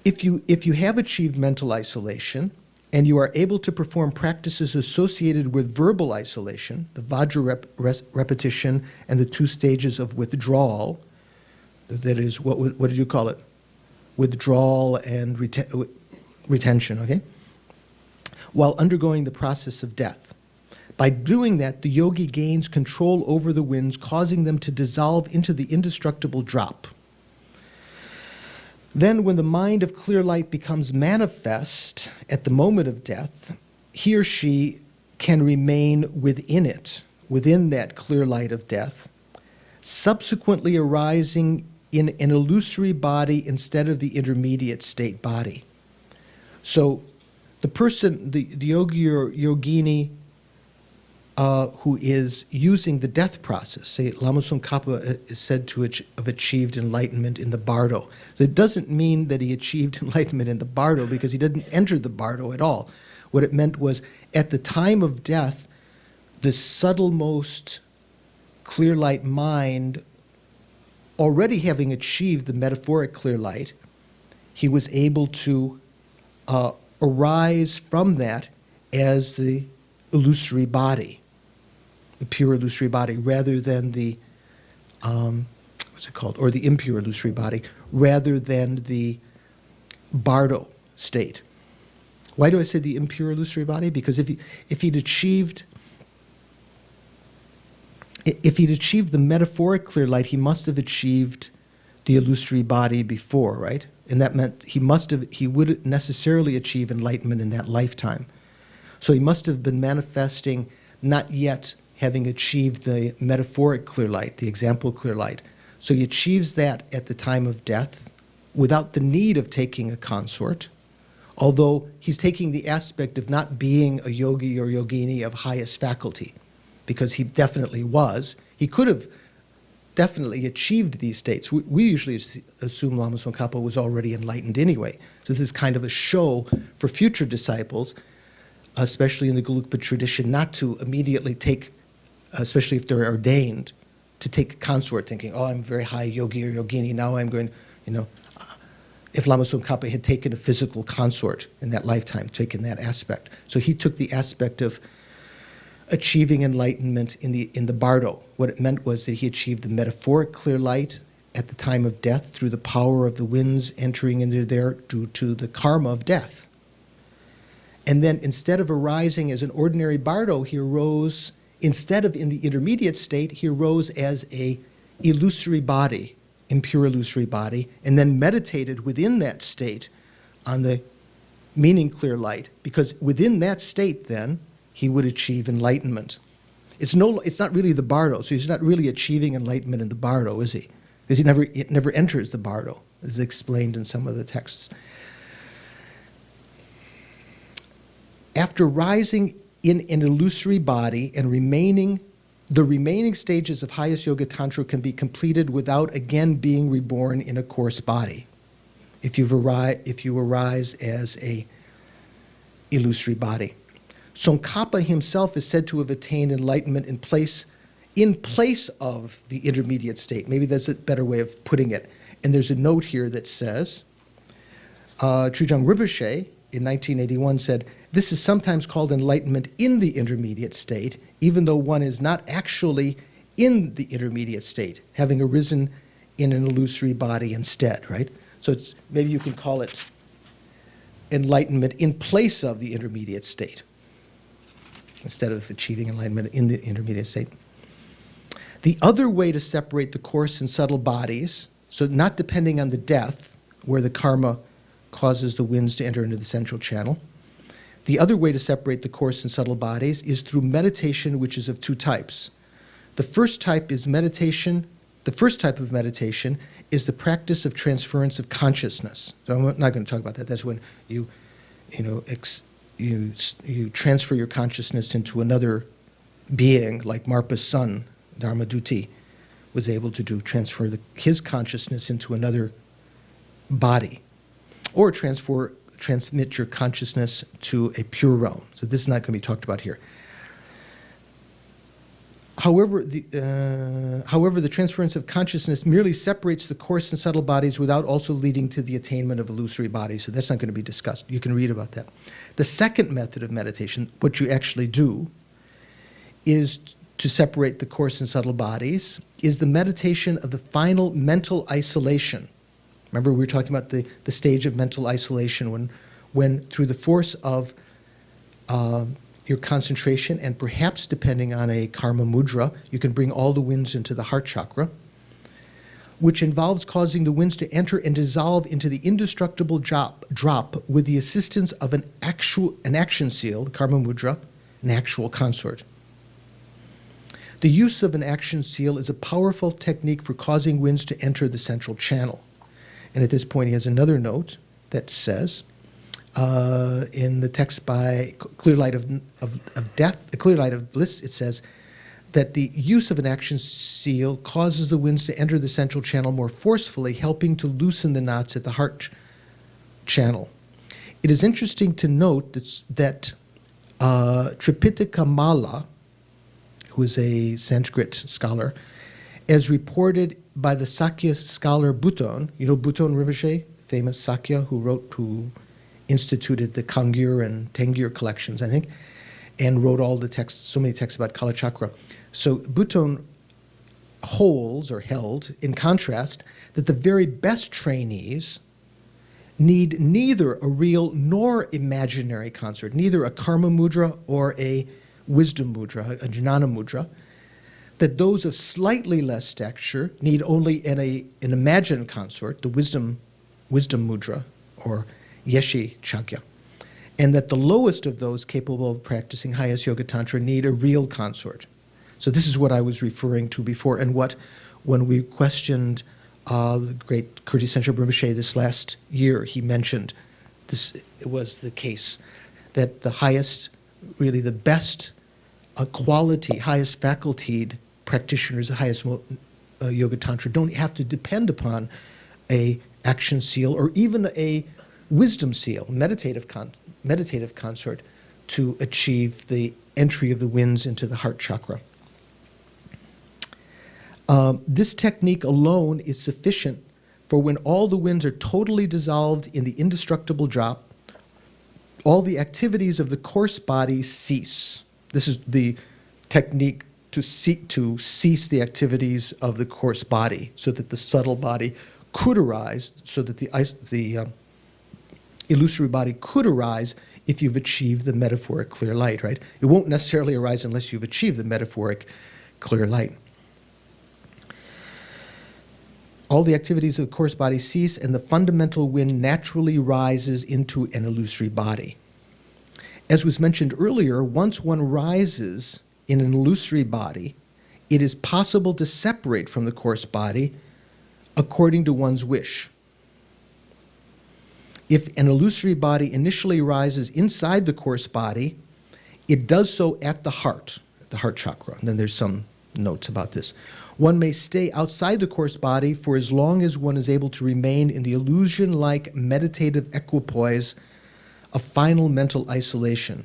If you have achieved mental isolation and you are able to perform practices associated with verbal isolation, the Vajra repetition and the 2 stages of withdrawal, that is, what did you call it? Withdrawal and retention, okay? While undergoing the process of death. By doing that, the yogi gains control over the winds, causing them to dissolve into the indestructible drop. Then, when the mind of clear light becomes manifest at the moment of death, he or she can remain within it, within that clear light of death, subsequently arising in an illusory body instead of the intermediate state body. So, the person, the yogi or yogini who is using the death process, say Lama Tsongkhapa is said to have achieved enlightenment in the bardo. So it doesn't mean that he achieved enlightenment in the bardo because he didn't enter the bardo at all. What it meant was at the time of death, the subtlemost clear light mind, already having achieved the metaphoric clear light, he was able to arise from that as the illusory body, the pure illusory body, rather than the, what's it called, or the impure illusory body, rather than the bardo state. Why do I say the impure illusory body? Because if he'd achieved the metaphoric clear light, he must have achieved the illusory body before, right? And that meant he would necessarily achieve enlightenment in that lifetime. So he must have been manifesting, not yet having achieved the metaphoric clear light, the example clear light. So he achieves that at the time of death without the need of taking a consort, although he's taking the aspect of not being a yogi or yogini of highest faculty, because he definitely was. He could have definitely achieved these states. We usually assume Lama Tsongkhapa was already enlightened anyway. So this is kind of a show for future disciples, especially in the Gelugpa tradition, not to immediately take, especially if they're ordained, to take a consort thinking, oh, I'm a very high yogi or yogini, now I'm going, if Lama Tsongkhapa had taken a physical consort in that lifetime, taken that aspect. So he took the aspect of achieving enlightenment in the bardo. What it meant was that he achieved the metaphoric clear light at the time of death through the power of the winds entering into there due to the karma of death. And then instead of arising as an ordinary bardo, he arose, instead of in the intermediate state, he arose as a illusory body, impure illusory body, and then meditated within that state on the meaning clear light, because within that state then, he would achieve enlightenment. It's not really the bardo, so he's not really achieving enlightenment in the bardo, is he? Because it never enters the bardo, as explained in some of the texts. After rising in an illusory body and the remaining stages of highest yoga tantra can be completed without again being reborn in a coarse body. If you arise as a illusory body. Tsongkhapa himself is said to have attained enlightenment in place of the intermediate state. Maybe that's a better way of putting it. And there's a note here that says, Trijang Rinpoche in 1981 said, this is sometimes called enlightenment in the intermediate state, even though one is not actually in the intermediate state, having arisen in an illusory body instead, right? So maybe you can call it enlightenment in place of the intermediate state, instead of achieving enlightenment in the intermediate state. The other way to separate the coarse and subtle bodies, so not depending on the death, where the karma causes the winds to enter into the central channel, the other way to separate the coarse and subtle bodies is through meditation, which is of 2 types. The first type is meditation The first type of meditation is the practice of transference of consciousness. So I'm not going to talk about that. That's when you transfer your consciousness into another being, like Marpa's son, Dharmaduti, was able to do, his consciousness into another body, or transmit your consciousness to a pure realm. So this is not going to be talked about here. However, the transference of consciousness merely separates the coarse and subtle bodies without also leading to the attainment of illusory bodies. So that's not going to be discussed. You can read about that. The second method of meditation, what you actually do, is to separate the coarse and subtle bodies, is the meditation of the final mental isolation. Remember, we were talking about the stage of mental isolation when through the force of your concentration, and perhaps depending on a karma mudra, you can bring all the winds into the heart chakra, which involves causing the winds to enter and dissolve into the indestructible drop with the assistance of an action seal, the karma mudra, an actual consort. The use of an action seal is a powerful technique for causing winds to enter the central channel. And at this point, he has another note that says, in the text by Clear Light of Death, Clear Light of Bliss, it says that the use of an action seal causes the winds to enter the central channel more forcefully, helping to loosen the knots at the heart channel. It is interesting to note that Tripitaka Mala, who is a Sanskrit scholar, as reported by the Sakya scholar Buton. You know Buton Rinpoche, famous Sakya, who instituted the Kangyur and Tengyur collections, I think, and wrote all the texts, so many texts about Kala Chakra. So Buton held, in contrast, that the very best trainees need neither a real nor imaginary consort, neither a karma mudra or a wisdom mudra, a jnana mudra, that those of slightly less stature need only an imagined consort, the wisdom mudra, or yeshi chakya, and that the lowest of those capable of practicing highest yoga tantra need a real consort. So this is what I was referring to before, and when we questioned the great Kirti Sencho Rinpoche this last year, he mentioned this was the case, that the highest, really the best quality, highest facultied practitioners, the highest yoga tantra, don't have to depend upon a action seal or even a wisdom seal, meditative consort, to achieve the entry of the winds into the heart chakra. This technique alone is sufficient for when all the winds are totally dissolved in the indestructible drop, all the activities of the coarse body cease. This is the technique to cease the activities of the coarse body so that the subtle body could arise, so that the illusory body could arise if you've achieved the metaphoric clear light, right? It won't necessarily arise unless you've achieved the metaphoric clear light. All the activities of the coarse body cease, and the fundamental wind naturally rises into an illusory body. As was mentioned earlier, once one rises in an illusory body, it is possible to separate from the coarse body according to one's wish. If an illusory body initially rises inside the coarse body, it does so at the heart chakra. And then there's some notes about this. One may stay outside the coarse body for as long as one is able to remain in the illusion-like meditative equipoise of final mental isolation.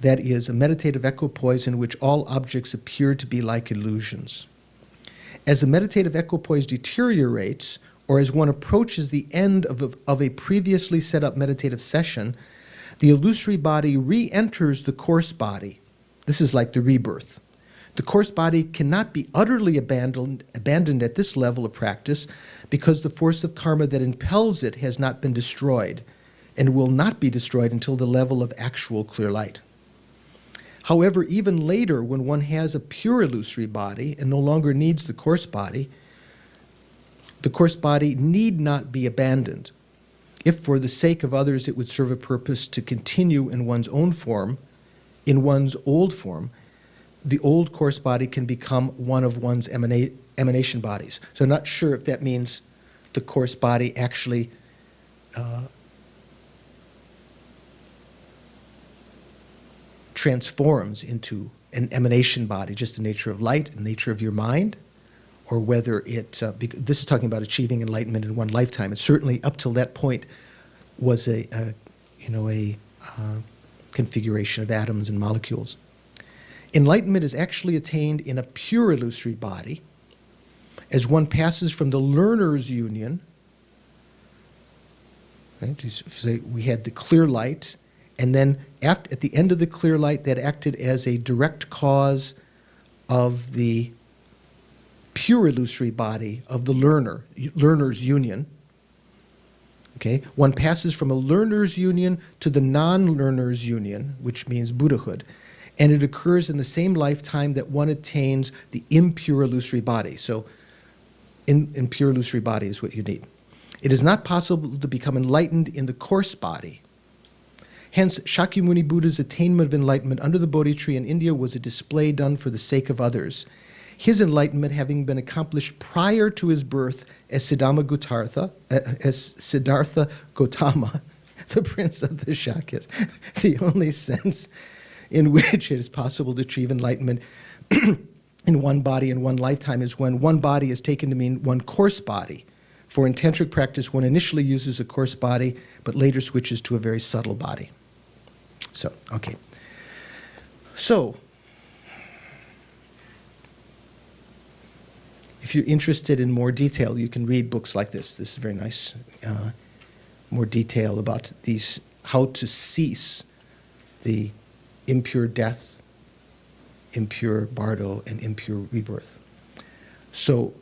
That is, a meditative equipoise in which all objects appear to be like illusions. As the meditative equipoise deteriorates, or as one approaches the end of a previously set up meditative session, the illusory body re-enters the coarse body. This is like the rebirth. The coarse body cannot be utterly abandoned at this level of practice because the force of karma that impels it has not been destroyed and will not be destroyed until the level of actual clear light. However, even later, when one has a pure illusory body and no longer needs the coarse body need not be abandoned. If for the sake of others it would serve a purpose to continue in one's own form, in one's old form, the old coarse body can become one of one's emanation bodies. So I'm not sure if that means the course body actually transforms into an emanation body, just the nature of light and nature of your mind, or whether it, this is talking about achieving enlightenment in one lifetime. And certainly up till that point was a configuration of atoms and molecules. Enlightenment is actually attained in a pure illusory body as one passes from the learner's union. Right? So we had the clear light, and then at the end of the clear light, that acted as a direct cause of the pure illusory body of the learner's union. Okay? One passes from a learner's union to the non-learner's union, which means Buddhahood. And it occurs in the same lifetime that one attains the impure illusory body. So, in pure illusory body is what you need. It is not possible to become enlightened in the coarse body. Hence, Shakyamuni Buddha's attainment of enlightenment under the Bodhi tree in India was a display done for the sake of others. His enlightenment having been accomplished prior to his birth as Siddhartha Gautama, the prince of the Shakyas, the only sense in which it is possible to achieve enlightenment in one body in one lifetime is when one body is taken to mean one coarse body. For in tantric practice, one initially uses a coarse body, but later switches to a very subtle body. So, okay. So, if you're interested in more detail, you can read books like this. This is very nice. More detail about these, how to cease the impure death, impure bardo, and impure rebirth. So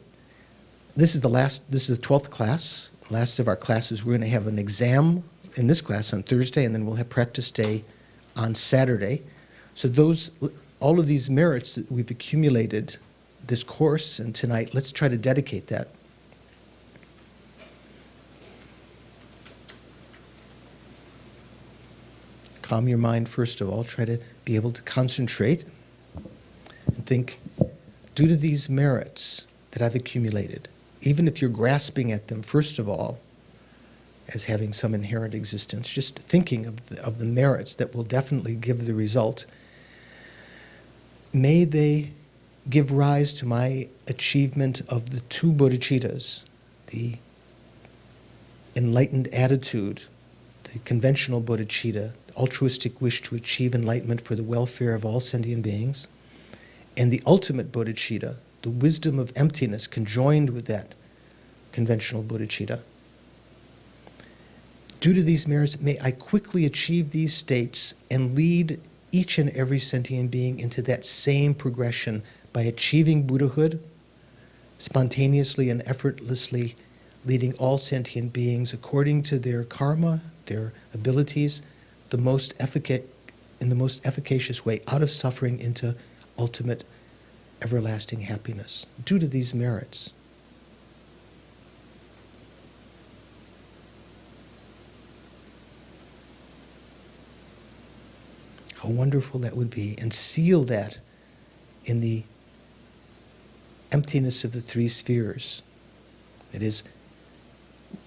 this is the 12th class, last of our classes. We're going to have an exam in this class on Thursday, and then we'll have practice day on Saturday. So all of these merits that we've accumulated this course and tonight, let's try to dedicate that. Calm your mind first of all. Try to be able to concentrate and think, due to these merits that I've accumulated, even if you're grasping at them, first of all, as having some inherent existence, just thinking of the merits that will definitely give the result, may they give rise to my achievement of the two bodhicittas, the enlightened attitude, the conventional bodhicitta, the altruistic wish to achieve enlightenment for the welfare of all sentient beings, and the ultimate bodhicitta, the wisdom of emptiness conjoined with that conventional bodhicitta. Due to these merits, may I quickly achieve these states and lead each and every sentient being into that same progression by achieving Buddhahood, spontaneously and effortlessly leading all sentient beings according to their karma, their abilities, in the most efficacious way, out of suffering into ultimate everlasting happiness, due to these merits. How wonderful that would be, and seal that in the emptiness of the three spheres. That is,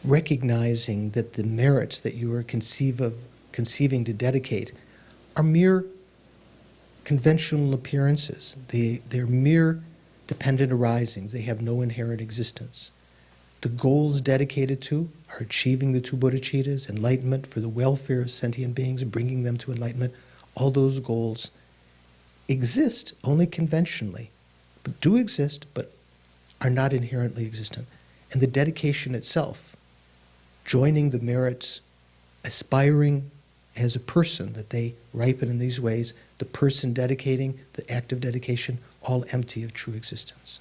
recognizing that the merits that you are conceiving to dedicate are mere conventional appearances. They're mere dependent arisings. They have no inherent existence. The goals dedicated to are achieving the two bodhicittas, enlightenment for the welfare of sentient beings, bringing them to enlightenment. All those goals exist only conventionally, but do exist, but are not inherently existent. And the dedication itself, joining the merits, aspiring as a person, that they ripen in these ways, the person dedicating, the act of dedication, all empty of true existence.